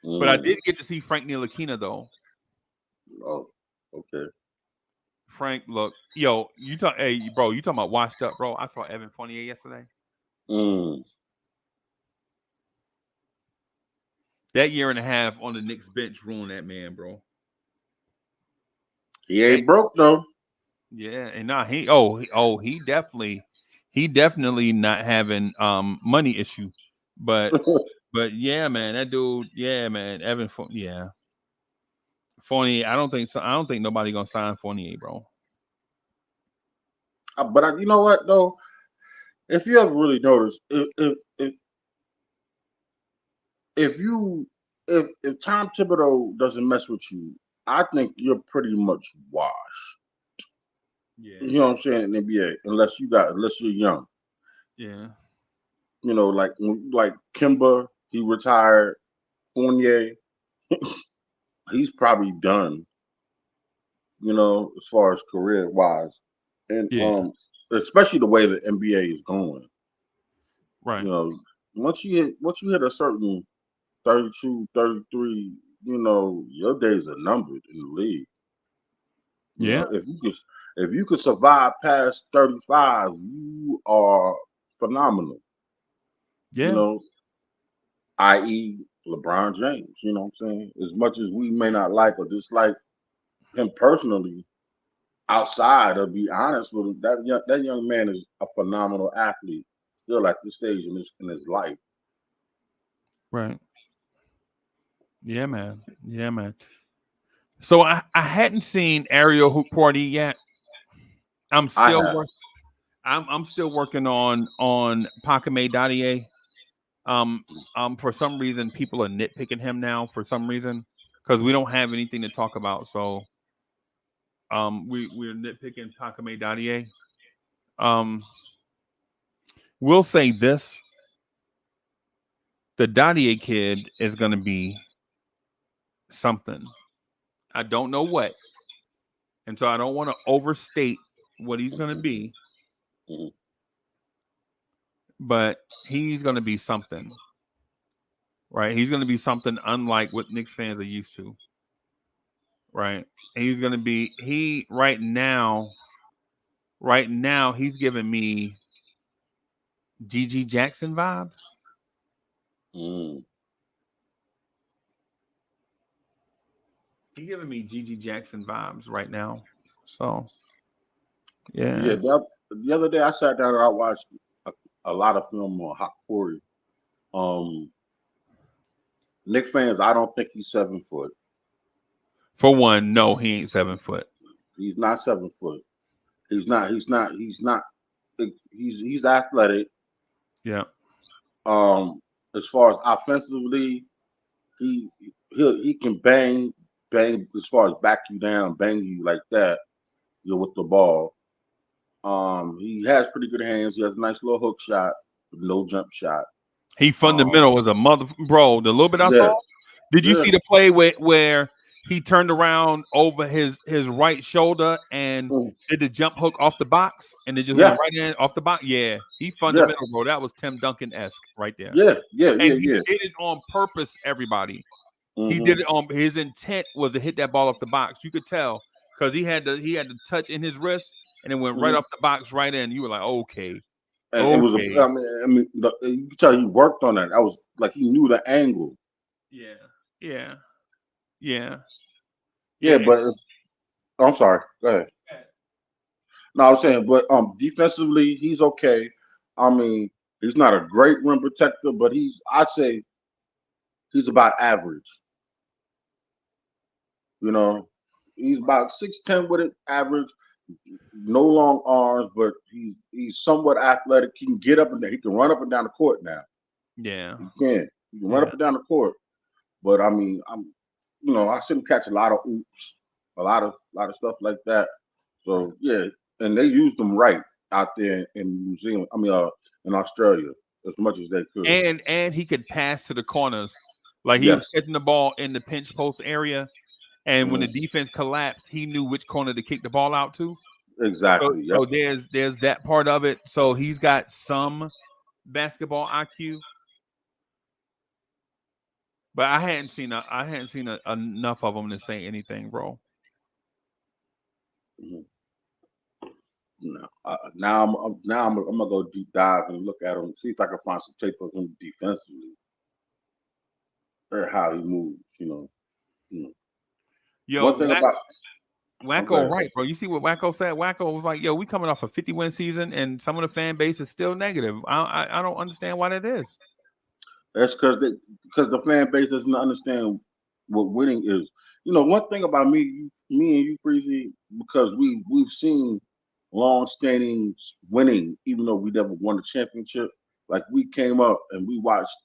But I did get to see Frank Ntilikina though. Oh, okay. Frank, look, yo, you talking about washed up, bro? I saw Evan Fournier yesterday. That year and a half on the Knicks bench ruined that man, bro. He ain't broke though. Yeah, and he definitely not having money issue, but yeah, man, that dude, yeah, man, Evan, yeah, Fournier. I don't think nobody gonna sign Fournier, bro. But you know what though, if you ever really noticed, if Tom Thibodeau doesn't mess with you, I think you're pretty much washed. Yeah. You know what I'm saying? In the NBA, unless you're young. Yeah. You know, like Kimba, he retired. Fournier, he's probably done. You know, as far as career wise, and Yeah. especially the way the NBA is going. Right. You know, once you hit a certain 32, 33, you know, your days are numbered in the league. You Yeah. know, if you could survive past 35, you are phenomenal. You Yeah. know, i.e. LeBron James. You know what I'm saying? As much as we may not like or dislike him personally, outside of be honest with him, that young man is a phenomenal athlete still at this stage in his life. Right. Yeah, man. Yeah, man. So I hadn't seen Aerial Hoop Party yet. I'm I still have. work. I'm still working on Pakame Dadie. For some reason, people are nitpicking him now. For some reason, because we don't have anything to talk about. So we're nitpicking Pakame Dadie. Um, we'll say this: the Dadie kid is going to be something. I don't know what, and so I don't want to overstate what he's going to Mhm, be, mhm. but he's going to be something, right? He's going to be something unlike what Knicks fans are used to, right? And he's going to be he right now. Right now, he's giving me GG Jackson vibes. Mm. He's giving me GG Jackson vibes right now. So Yeah, yeah, the other day I sat down and I watched a lot of film on Hot Corey. Um, Nick fans, I don't think he's 7 foot. for one, no, he ain't 7 foot. He's not 7 foot. He's not. He's not. He's not. He's athletic. Yeah, Um, as far as offensively, he he can bang as far as back you down, bang you like that. You know, with the ball. He has pretty good hands. He has a nice little hook shot, no jump shot. he Um, fundamental as a mother, bro. The little bit I yeah, saw. Did you yeah, see the play where he turned around over his right shoulder and mm, did the jump hook off the box and it just went yeah, right in off the box? Yeah, he yeah, fundamental, bro. That was Tim Duncan esque right there, yeah, yeah, and yeah, he yeah. did it on purpose. Everybody, he Hmm. did it on his intent was to hit that ball off the box. You could tell because he had the touch in his wrist and it went right Hmm. off the box right in. You were like, okay, And it was a. okay, You can tell he worked on that. I was like he knew the angle. yeah, yeah, yeah, Yeah, yeah. but I'm sorry. Go ahead. No, I was saying, but defensively, he's okay. I mean, he's not a great rim protector, but I'd say he's about average. You know, he's about 6'10" with it, average. No long arms, but he's somewhat athletic. He can get up and he can run up and down the court now. Yeah, He can run yeah, up and down the court. But I mean, I see him catch a lot of oops, a lot of stuff like that. right. So yeah, and they used them right out there in New Zealand. I mean, in Australia as much as they could. And he could pass to the corners, like he was Yes. catching the ball in the pinch post area, and when the Mhm. defense collapsed, he knew which corner to kick the ball out to. So, Exactly. Yep. so there's that part of it. So he's got some basketball IQ, but I hadn't seen enough of him to say anything, bro. Mhm. No. I'm gonna go deep dive and look at him, see if I can find some tape of him defensively or how he moves. Yo, One thing about go Wacko, ahead. right, bro. You see what Wacko said? Wacko was like, "Yo, we coming off a 50-win season, and some of the fan base is still negative. I don't understand why that is." That's because the fan base doesn't understand what winning is. One thing about me and you, Freezy, because we've seen long-standing winning, even though we never won a championship. Like we came up and we watched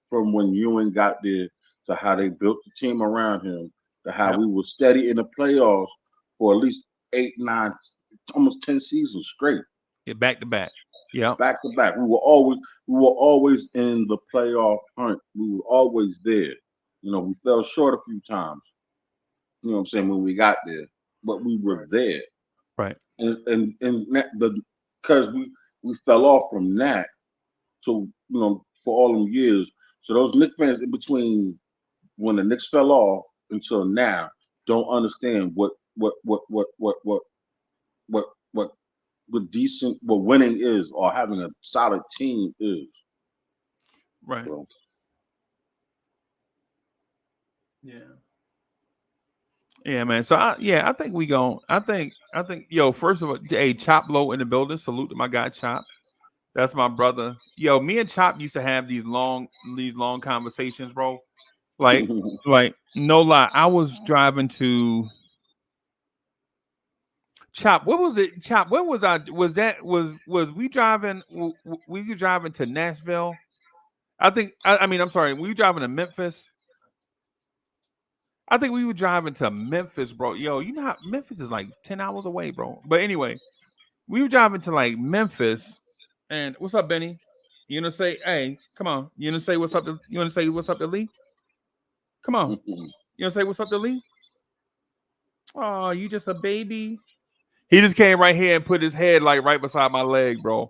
from when Ewing got there to how they built the team around him. to how we were steady in the playoffs for at least 8, 9, almost 10 seasons straight. Yeah, back to back. Yeah. Back to back. We were always in the playoff hunt. We were always there. You know, we fell short a few times. You know what I'm saying, when we got there. But we were there. Right. And because we fell off from that to, you know, for all them years. So those Knicks fans in between when the Knicks fell off until now don't understand what winning is, or having a solid team is. Right. So, Yeah, man. So I think we I think yo, first of all, hey, Chop Low in the building. Salute to my guy Chop. That's my brother. Yo, me and Chop used to have these long conversations, bro. Like no lie. I was driving to Chop. What was it? Chop. When was we driving? We were driving to Nashville. I'm sorry. We were driving to Memphis. I think we were driving to Memphis, bro. Yo, you know how Memphis is like 10 hours away, bro. But anyway, we were driving to like Memphis. And what's up, Benny? You gonna say, hey, come on. You gonna say what's up to Lee? Come on. You gonna say what's up to Lee? Oh, you just a baby. He just came right here and put his head like right beside my leg, bro.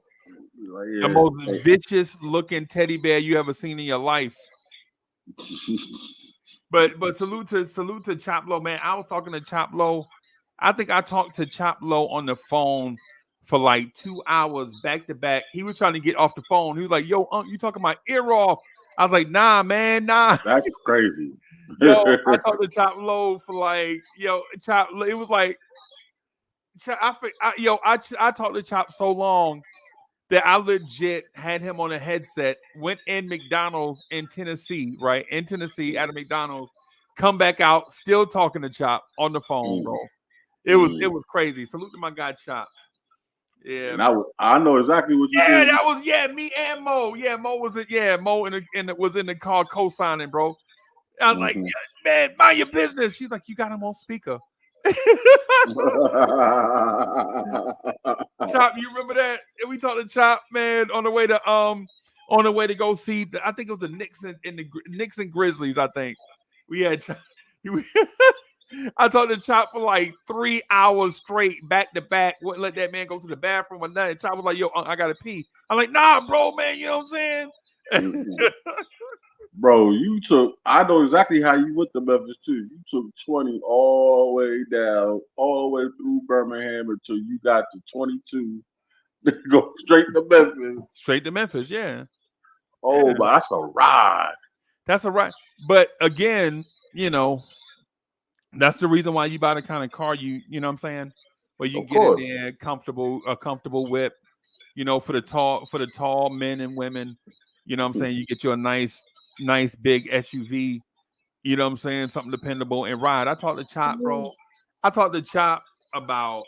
The most vicious looking teddy bear you ever seen in your life. But salute to Chop Low, man. I was talking to Chop Low. I think I talked to Chop Low on the phone for like 2 hours back to back. He was trying to get off the phone. He was like, yo, you talking my ear off. I was like, nah, man, nah. That's crazy. Yo, I talked to Chop Low for like, Chop, it was like, I talked to Chop so long that I legit had him on a headset, went in McDonald's in Tennessee, right? In Tennessee at a McDonald's, come back out, still talking to Chop on the phone, bro. It was crazy. Salute to my guy Chop. Yeah, and I know exactly what you did. That was me and Mo. Yeah, Mo was was in the car co-signing, bro. I was like, man, mind your business. She's like, you got him on speaker. Chop, you remember that? We talked to Chop, man, on the way to go see I think it was the Knicks and the Knicks and Grizzlies. I think we had. I talked to Chop for like 3 hours straight, back to back. Wouldn't let that man go to the bathroom or nothing. Chop was like, yo, I gotta pee. I'm like, nah, bro, man, you know what I'm saying? Bro, I know exactly how you went to Memphis too. You took 20 all the way down, all the way through Birmingham until you got to 22. Go straight to Memphis. Straight to Memphis, yeah. Oh, yeah. But that's a ride. That's a ride. But again, that's the reason why you buy the kind of car you know what I'm saying? Where you get in there, a comfortable whip, for the tall men and women. You know what I'm saying? You get you a nice big SUV, you know what I'm saying? Something dependable and ride. I talked to Chop, bro. I talked to Chop about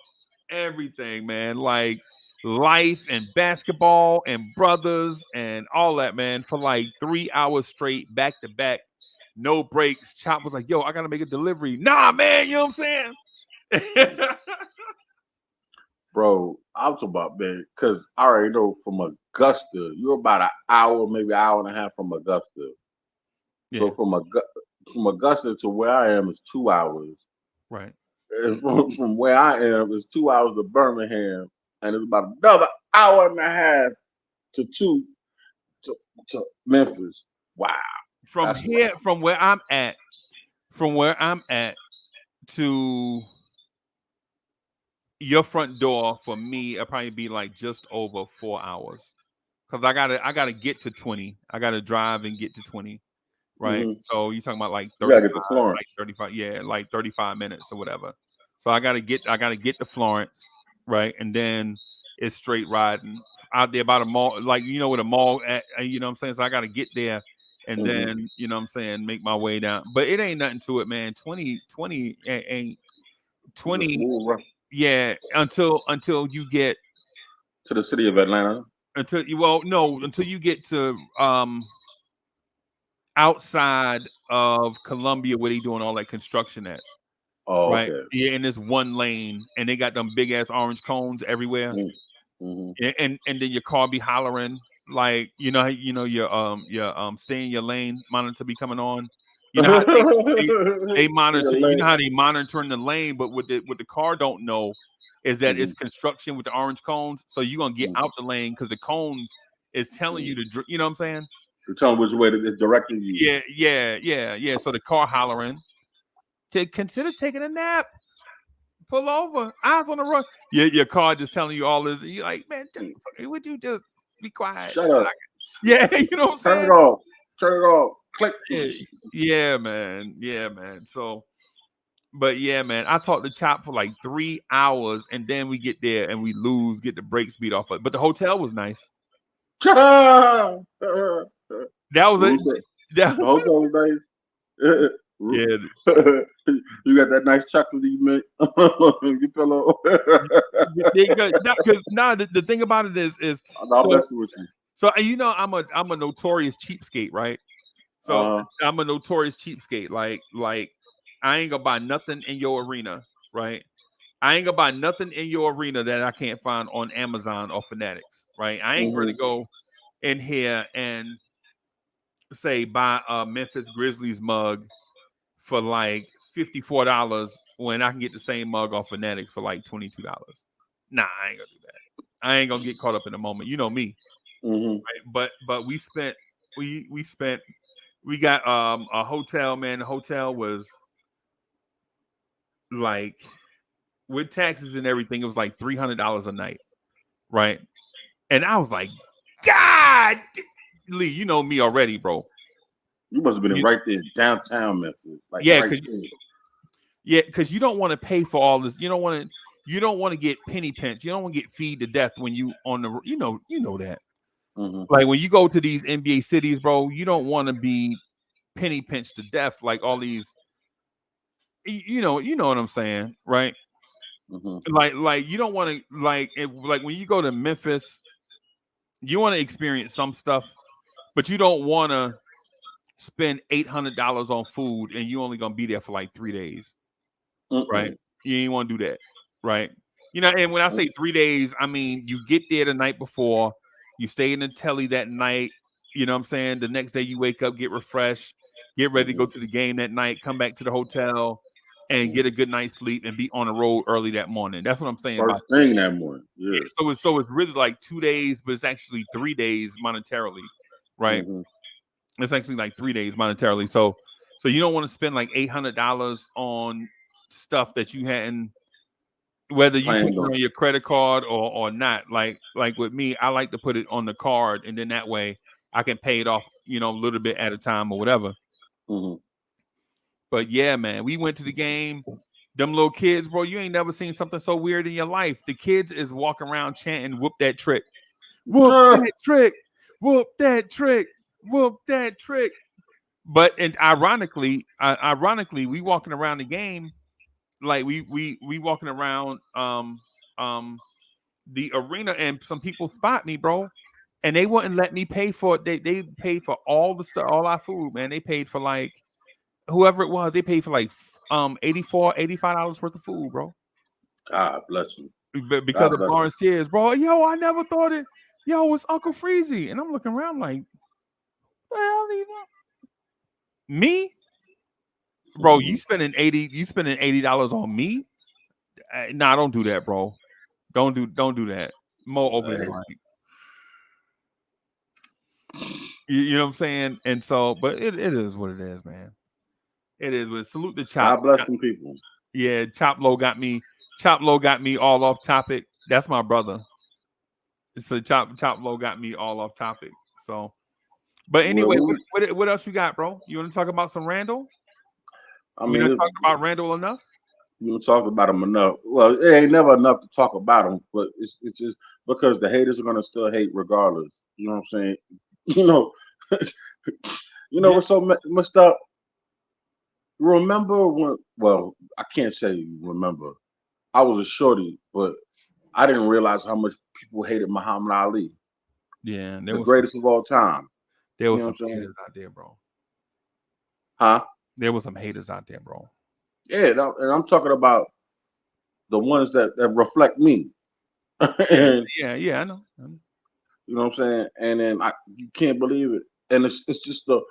everything, man. Like life and basketball and brothers and all that, man, for like 3 hours straight, back to back. No breaks. Chop was like, yo, I gotta make a delivery. Nah, man, you know what I'm saying? Bro, I'm talking about, man, because I already know from Augusta, you're about an hour, maybe an hour and a half from Augusta. Yeah. So from Augusta to where I am is 2 hours. Right. And from where I am is 2 hours to Birmingham, and it's about another hour and a half to Memphis. Wow. From where I'm at to your front door for me, it'll probably be like just over 4 hours. Because I gotta get to 20. I gotta drive and get to 20. Right. Mm-hmm. So you're talking about like 35, like 35, like 35 minutes or whatever. So I gotta get to Florence, right? And then it's straight riding out there by the mall, like where the mall at, you know what I'm saying? So I gotta get there. And then, you know what I'm saying, make my way down. But it ain't nothing to it, man. 20 ain't 20. Yeah, until you get to the city of Atlanta. Until you get to outside of Columbia where they doing all that construction at. Oh, Right. okay. Yeah, in this one lane, and they got them big ass orange cones everywhere. Mm-hmm. And then your car be hollering like your stay in your lane monitor be coming on. You know how they monitor. You know how they monitoring the lane, but what the car don't know is that it's construction with the orange cones. So you're gonna get out the lane because the cones is telling you to. You know what I'm saying? You're telling which way it's directing you. Yeah. So the car hollering to consider taking a nap. Pull over, eyes on the road. Your car just telling you all this. You're like, man, would you just be quiet? Shut up. Yeah, you know what I'm saying? Turn it off. Turn it off. Click. Yeah, man. Yeah, man. So, but yeah, man, I talked to Chop for like 3 hours, and then we get there and we lose, get the brakes beat off of it. But the hotel was nice. That was it. The hotel was nice. Yeah. You got that nice chocolate you make your pillow. Because now the thing about it is I'm messing with you. So I'm a notorious cheapskate, right? So I'm a notorious cheapskate. Like I ain't gonna buy nothing in your arena, right? I ain't gonna buy nothing in your arena that I can't find on Amazon or Fanatics, right? I ain't gonna go in here and say buy a Memphis Grizzlies mug for like $54 when I can get the same mug off Fanatics for like $22. Nah, I ain't gonna do that. I ain't gonna get caught up in the moment. You know me. Right? But we got a hotel, man. The hotel was like with taxes and everything, it was like $300 a night, right? And I was like, God, Lee, you know me already, bro. You must have been right there downtown Memphis. Like because you don't want to pay for all this. You don't want to get penny pinched. You don't want to get feed to death when you on the you know that. Like when you go to these NBA cities, bro, you don't want to be penny pinched to death like all these. You know what I'm saying, right? Like you don't want to like when you go to Memphis, you want to experience some stuff, but you don't want to spend $800 on food and you only gonna be there for like 3 days, right? You ain't want to do that, right? And when I say 3 days, I mean you get there the night before, you stay in the telly that night. You know what I'm saying? The next day you wake up, get refreshed, get ready to go to the game that night, come back to the hotel, and get a good night's sleep and be on the road early that morning. That's what I'm saying. First thing that morning. Yeah. So it's really like 2 days, but it's actually 3 days monetarily, right? It's actually like 3 days monetarily. So you don't want to spend like $800 on stuff that you hadn't, whether you put it on your credit card or not. Like with me, I like to put it on the card, and then that way I can pay it off, a little bit at a time or whatever. But yeah, man, we went to the game. Them little kids, bro, you ain't never seen something so weird in your life. The kids is walking around chanting, "Whoop that trick, whoop that trick, whoop that trick, whoop that trick." But and ironically, we walking around the game, like we walking around the arena, and some people spot me, bro, and they wouldn't let me pay for it. They paid for all the stuff, all our food, man. They paid for like whoever it was, they paid for like $85 worth of food, bro. God bless you. Because of Barnes Tears, bro. Yo, I never thought it. Yo, it's Uncle Freezy. And I'm looking around like, well, me? Bro, you spending $80 on me? Nah, don't do that, bro. Don't do that. Mo over there, like, you know what I'm saying? And so, but it is what it is, man. It is. But salute the Chop. God bless some people. Yeah, Chop Low got me all off topic. That's my brother. So Chop Low got me all off topic. So, but anyway, what else you got, bro? You want to talk about some Randle? We don't talk about Randle enough. You don't talk about him enough. Well, it ain't never enough to talk about him, but it's just because the haters are gonna still hate regardless. You know what I'm saying? What's so messed up? Remember when? Well, I can't say remember. I was a shorty, but I didn't realize how much people hated Muhammad Ali. Yeah, the greatest of all time. There was some haters out there, bro. Huh? There was some haters out there, bro. Yeah, and I'm talking about the ones that reflect me. And Yeah, I know. you know what I'm saying? And then you can't believe it. And it's just the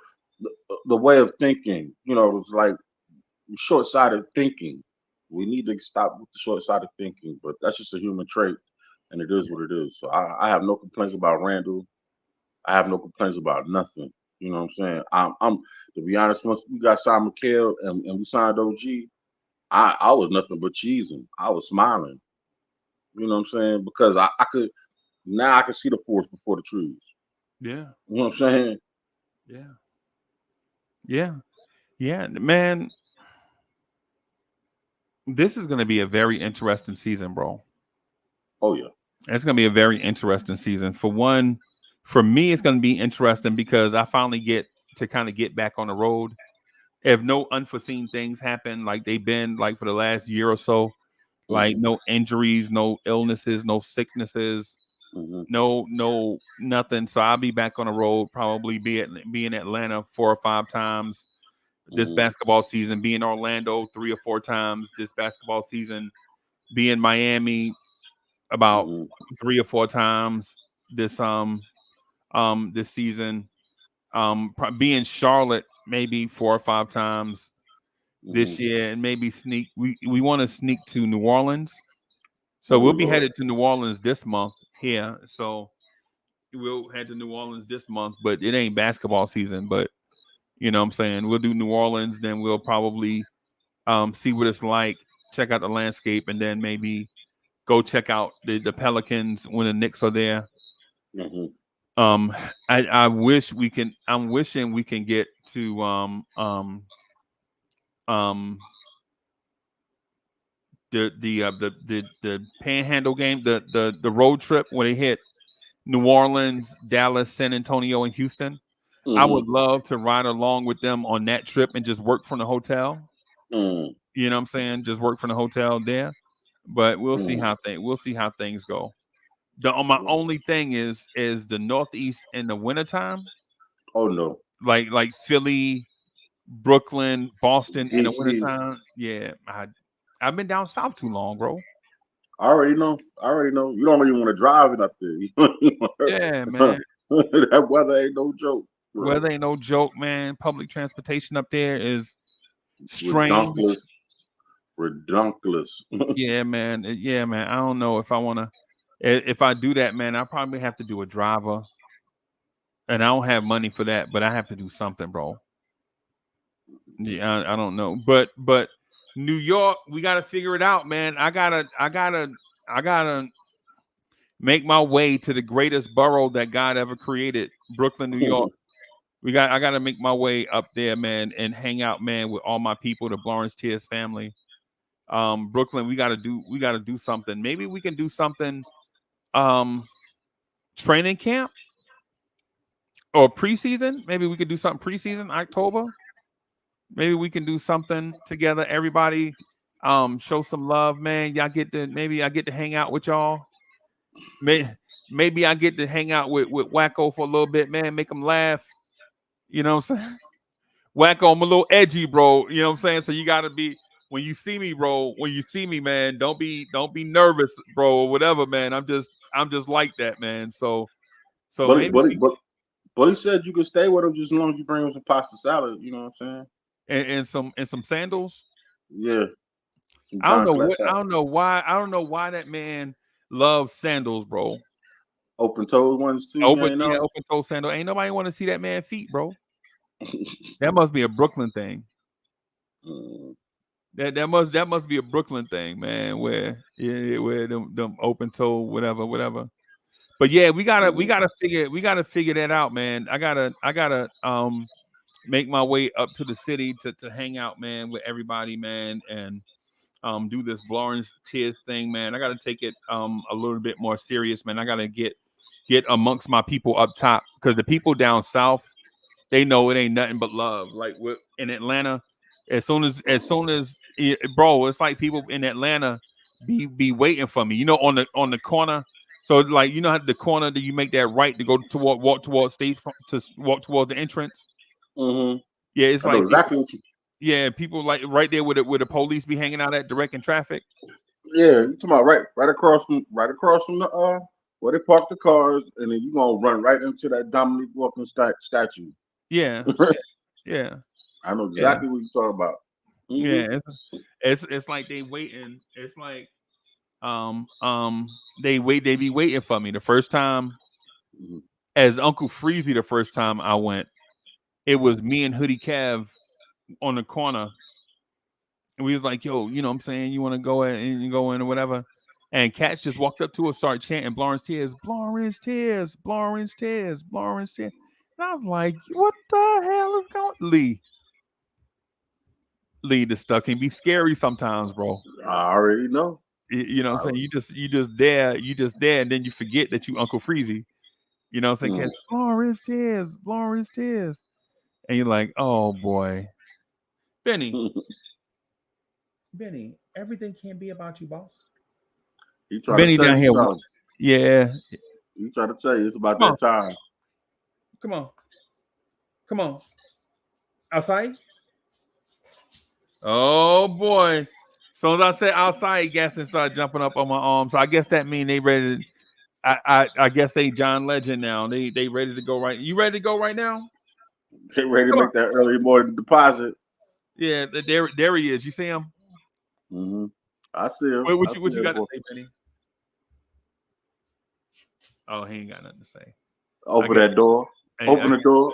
way of thinking. You know, it's like short-sighted thinking. We need to stop with the short-sighted thinking, but that's just a human trait, and it is what it is. So I have no complaints about Randle. I have no complaints about nothing. You know what I'm saying? I'm to be honest, once we got signed McHale and we signed OG, I was nothing but cheesing. I was smiling. You know what I'm saying? Because I could now I can see the forest before the trees. Yeah. You know what I'm saying? Yeah, man. This is going to be a very interesting season, bro. Oh yeah. It's going to be a very interesting season. For one, for me, it's going to be interesting because I finally get to kind of get back on the road. If no unforeseen things happen, like they've been like for the last year or so, like no injuries, no illnesses, no sicknesses, no nothing. So I'll be back on the road, probably be in Atlanta 4 or 5 times this basketball season, be in Orlando 3 or 4 times this basketball season, be in Miami about 3 or 4 times this this season, be in Charlotte maybe 4 or 5 times this year, and maybe sneak. We want to sneak to New Orleans, so we'll be headed to New Orleans this month here. So we'll head to New Orleans this month, but it ain't basketball season. But you know what I'm saying, we'll do New Orleans, then we'll probably see what it's like, check out the landscape, and then maybe go check out the Pelicans when the Knicks are there. I wish we can. I'm wishing we can get to the Panhandle game, the road trip where they hit New Orleans, Dallas, San Antonio, and Houston. I would love to ride along with them on that trip and just work from the hotel. You know what I'm saying? Just work from the hotel there. But we'll see how things go. My only thing is the Northeast in the wintertime. Oh no. Like Philly, Brooklyn, Boston in the DC. wintertime. Yeah, I've been down south too long, bro. I already know. You don't even want to drive it up there. Yeah, man. That weather ain't no joke. Bro. Weather ain't no joke, man. Public transportation up there is strange. Redunculous. Yeah, man. I don't know if I want to. If I do that, man, I probably have to do a driver, and I don't have money for that. But I have to do something, bro. Yeah, I don't know, but New York, we got to figure it out, man. I gotta make my way to the greatest borough that God ever created, Brooklyn, New York. I got to make my way up there, man, and hang out, man, with all my people, the Lawrence Tears family. Brooklyn, we got to do something. Maybe we can do something, training camp or preseason. Maybe we could do something preseason, October. Maybe we can do something together. Everybody, show some love, man. Maybe I get to hang out with y'all. Maybe I get to hang out with Wacko for a little bit, man. Make him laugh. You know what I'm saying? Wacko, I'm a little edgy, bro. You know what I'm saying? So you gotta be, when you see me, bro. When you see me, man, don't be nervous, bro, or whatever, man. I'm just like that, man. So but he said you could stay with him just as long as you bring him some pasta salad. You know what I'm saying? And some sandals. Yeah. I don't know why that man loves sandals, bro. Open toed ones too. Open toe sandal. Ain't nobody want to see that man feet, bro. That must be a Brooklyn thing. That must be a Brooklyn thing, man. Where them open toe, whatever. But yeah, we gotta figure that out, man. I gotta make my way up to the city to hang out, man, with everybody, man, and do this Lawrence Tears thing, man. I gotta take it a little bit more serious, man. I gotta get amongst my people up top, because the people down south, they know it ain't nothing but love. Like in Atlanta, as soon as bro, it's like people in Atlanta be waiting for me, you know, on the corner. So like, you know how the corner that you make that right to go walk towards the entrance. Yeah, it's I know like exactly what you. yeah, people like right there where the police be hanging out at directing traffic. Yeah, you talking about right across from the where they park the cars, and then you gonna run right into that Dominique Wilkins statue. Yeah, yeah, I know yeah, exactly what you're talking about. Hmm. yeah. It's like they waiting. It's like they be waiting for me. The first time Hmm. as Uncle Freezy, the first time I went, it was me and Hoodie Cav on the corner. And we was like, yo, you know what I'm saying? You want to go in and you go in or whatever. And Cats just walked up to us, started chanting Blawrence Tears, Blawrence Tears, Blawrence Tears, Blawrence Tears. And I was like, what the hell is going on? Lee, the stuff can be scary sometimes, bro. I already know. You know what I'm saying? You just there, and then you forget that you Uncle Freezy. You know what I'm saying? Mm. Cats, Blawrence Tears, Blawrence Tears. And you're like, oh boy. Benny, everything can't be about you, boss. He trying to Benny tell down you here. something. Yeah. He trying to tell you it's about Come that time. Come on. Come on. Outside? Oh boy. So as I said outside, Gaston started jumping up on my arm. So I guess that means they ready to I guess they John Legend now. They ready to go right. You ready to go right now? Get ready to Come on. make that early morning deposit. Yeah, there he is. You see him? Mm-hmm. I see him. What you got boy. to say, Benny? Oh, he ain't got nothing to say. Open that door. Open the door.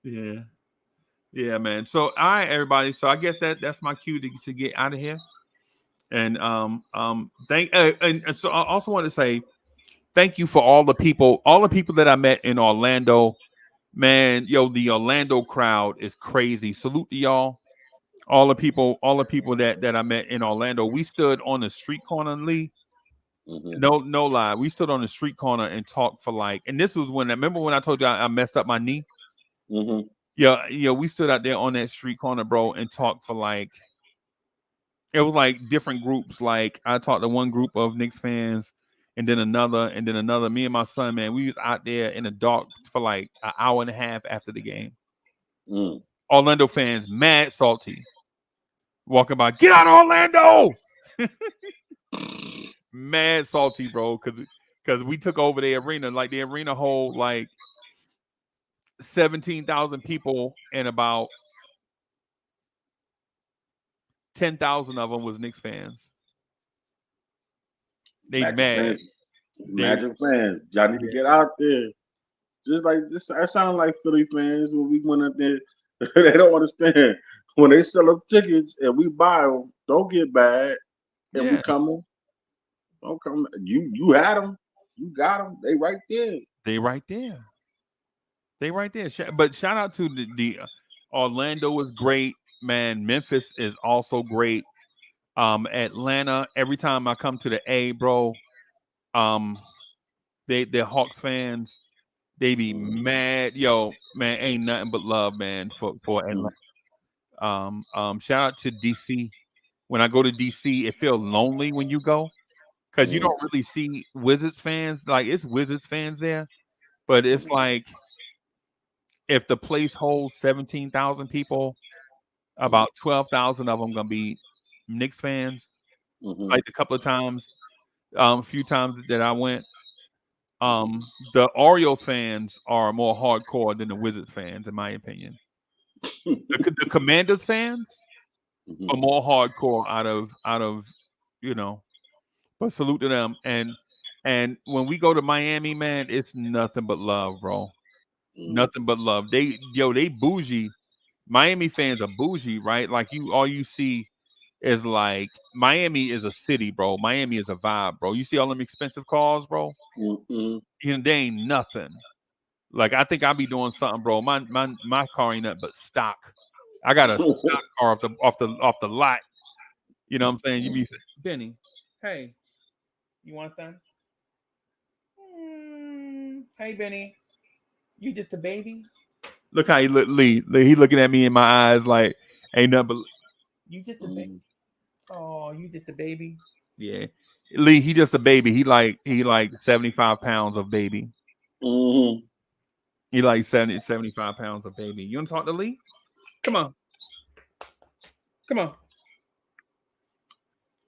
Yeah. Yeah, man. So all right, everybody. So I guess that's my cue to get out of here. And so I also want to say thank you for all the people that I met in Orlando. Man, yo, the Orlando crowd is crazy. Salute to y'all. All the people that I met in Orlando. We stood on the street corner, Lee. Mm-hmm. No lie. We stood on the street corner and talked for and this was when remember when I told you I messed up my knee? Mm-hmm. Yeah, we stood out there on that street corner, bro, and talked for it was like different groups. Like I talked to one group of Knicks fans, and then another. Me and my son, man, we was out there in the dark for like an hour and a half after the game. Mm. Orlando fans, mad salty, walking by, get out of Orlando, mad salty, bro, because we took over the arena. Like the arena hold like 17,000 people, and about 10,000 of them was Knicks fans. They mad. Magic fans. Y'all need to get out there. Just like this, I sound like Philly fans when we went up there. They don't understand when they sell up tickets and we buy them. Don't get bad. And we coming. Don't come. You had them. You got them. They right there. But shout out to the Orlando was great, man. Memphis is also great. Atlanta. Every time I come to the A, bro, they're Hawks fans. They be mad. Yo, man, ain't nothing but love, man, for Atlanta. Shout out to DC. When I go to DC, it feels lonely when you go because you don't really see Wizards fans. Like it's Wizards fans there, but it's like if the place holds 17,000 people, about 12,000 of them gonna be Knicks fans. Like a couple of times, a few times that I went. The Orioles fans are more hardcore than the Wizards fans, in my opinion. The Commanders fans are more hardcore out of but salute to them. And when we go to Miami, man, it's nothing but love, bro. Nothing but love. They bougie. Miami fans are bougie, right? Like all you see is like Miami is a city, bro. Miami is a vibe, bro. You see all them expensive cars, bro. They ain't nothing. Like I think I'll be doing something, bro. My car ain't nothing but stock. I got a stock car off the lot. You know what I'm saying? You be saying, Benny, hey, you want that? Hey, Benny, you just a baby? Look how he look, Lee. He looking at me in my eyes like ain't nothing but you just a baby. Oh, you just a baby? Yeah. Lee, he just a baby. He like 75 pounds of baby. He like 75 pounds of baby. You want to talk to Lee? Come on. Come on.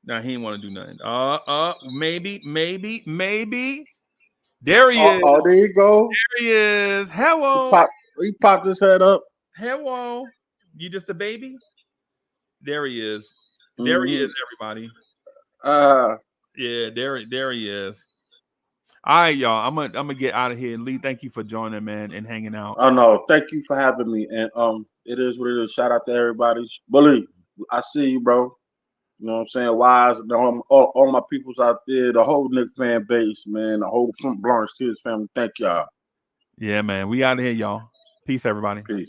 Nah, he didn't want to do nothing. Maybe. There he is. Oh, there you go. There he is. Hello. He popped his head up. Hello. You just a baby? There he is. There he is, everybody. Yeah, there he is. All right, y'all. I'm gonna get out of here. Lee, thank you for joining, man, and hanging out. Oh no, thank you for having me. And it is what it is. Shout out to everybody. Bully, I see you, bro. You know what I'm saying? Wise, all my peoples out there, the whole Knicks fan base, man, the whole Front Blanche Kids family. Thank y'all. Yeah, man. We out of here, y'all. Peace, everybody. Peace.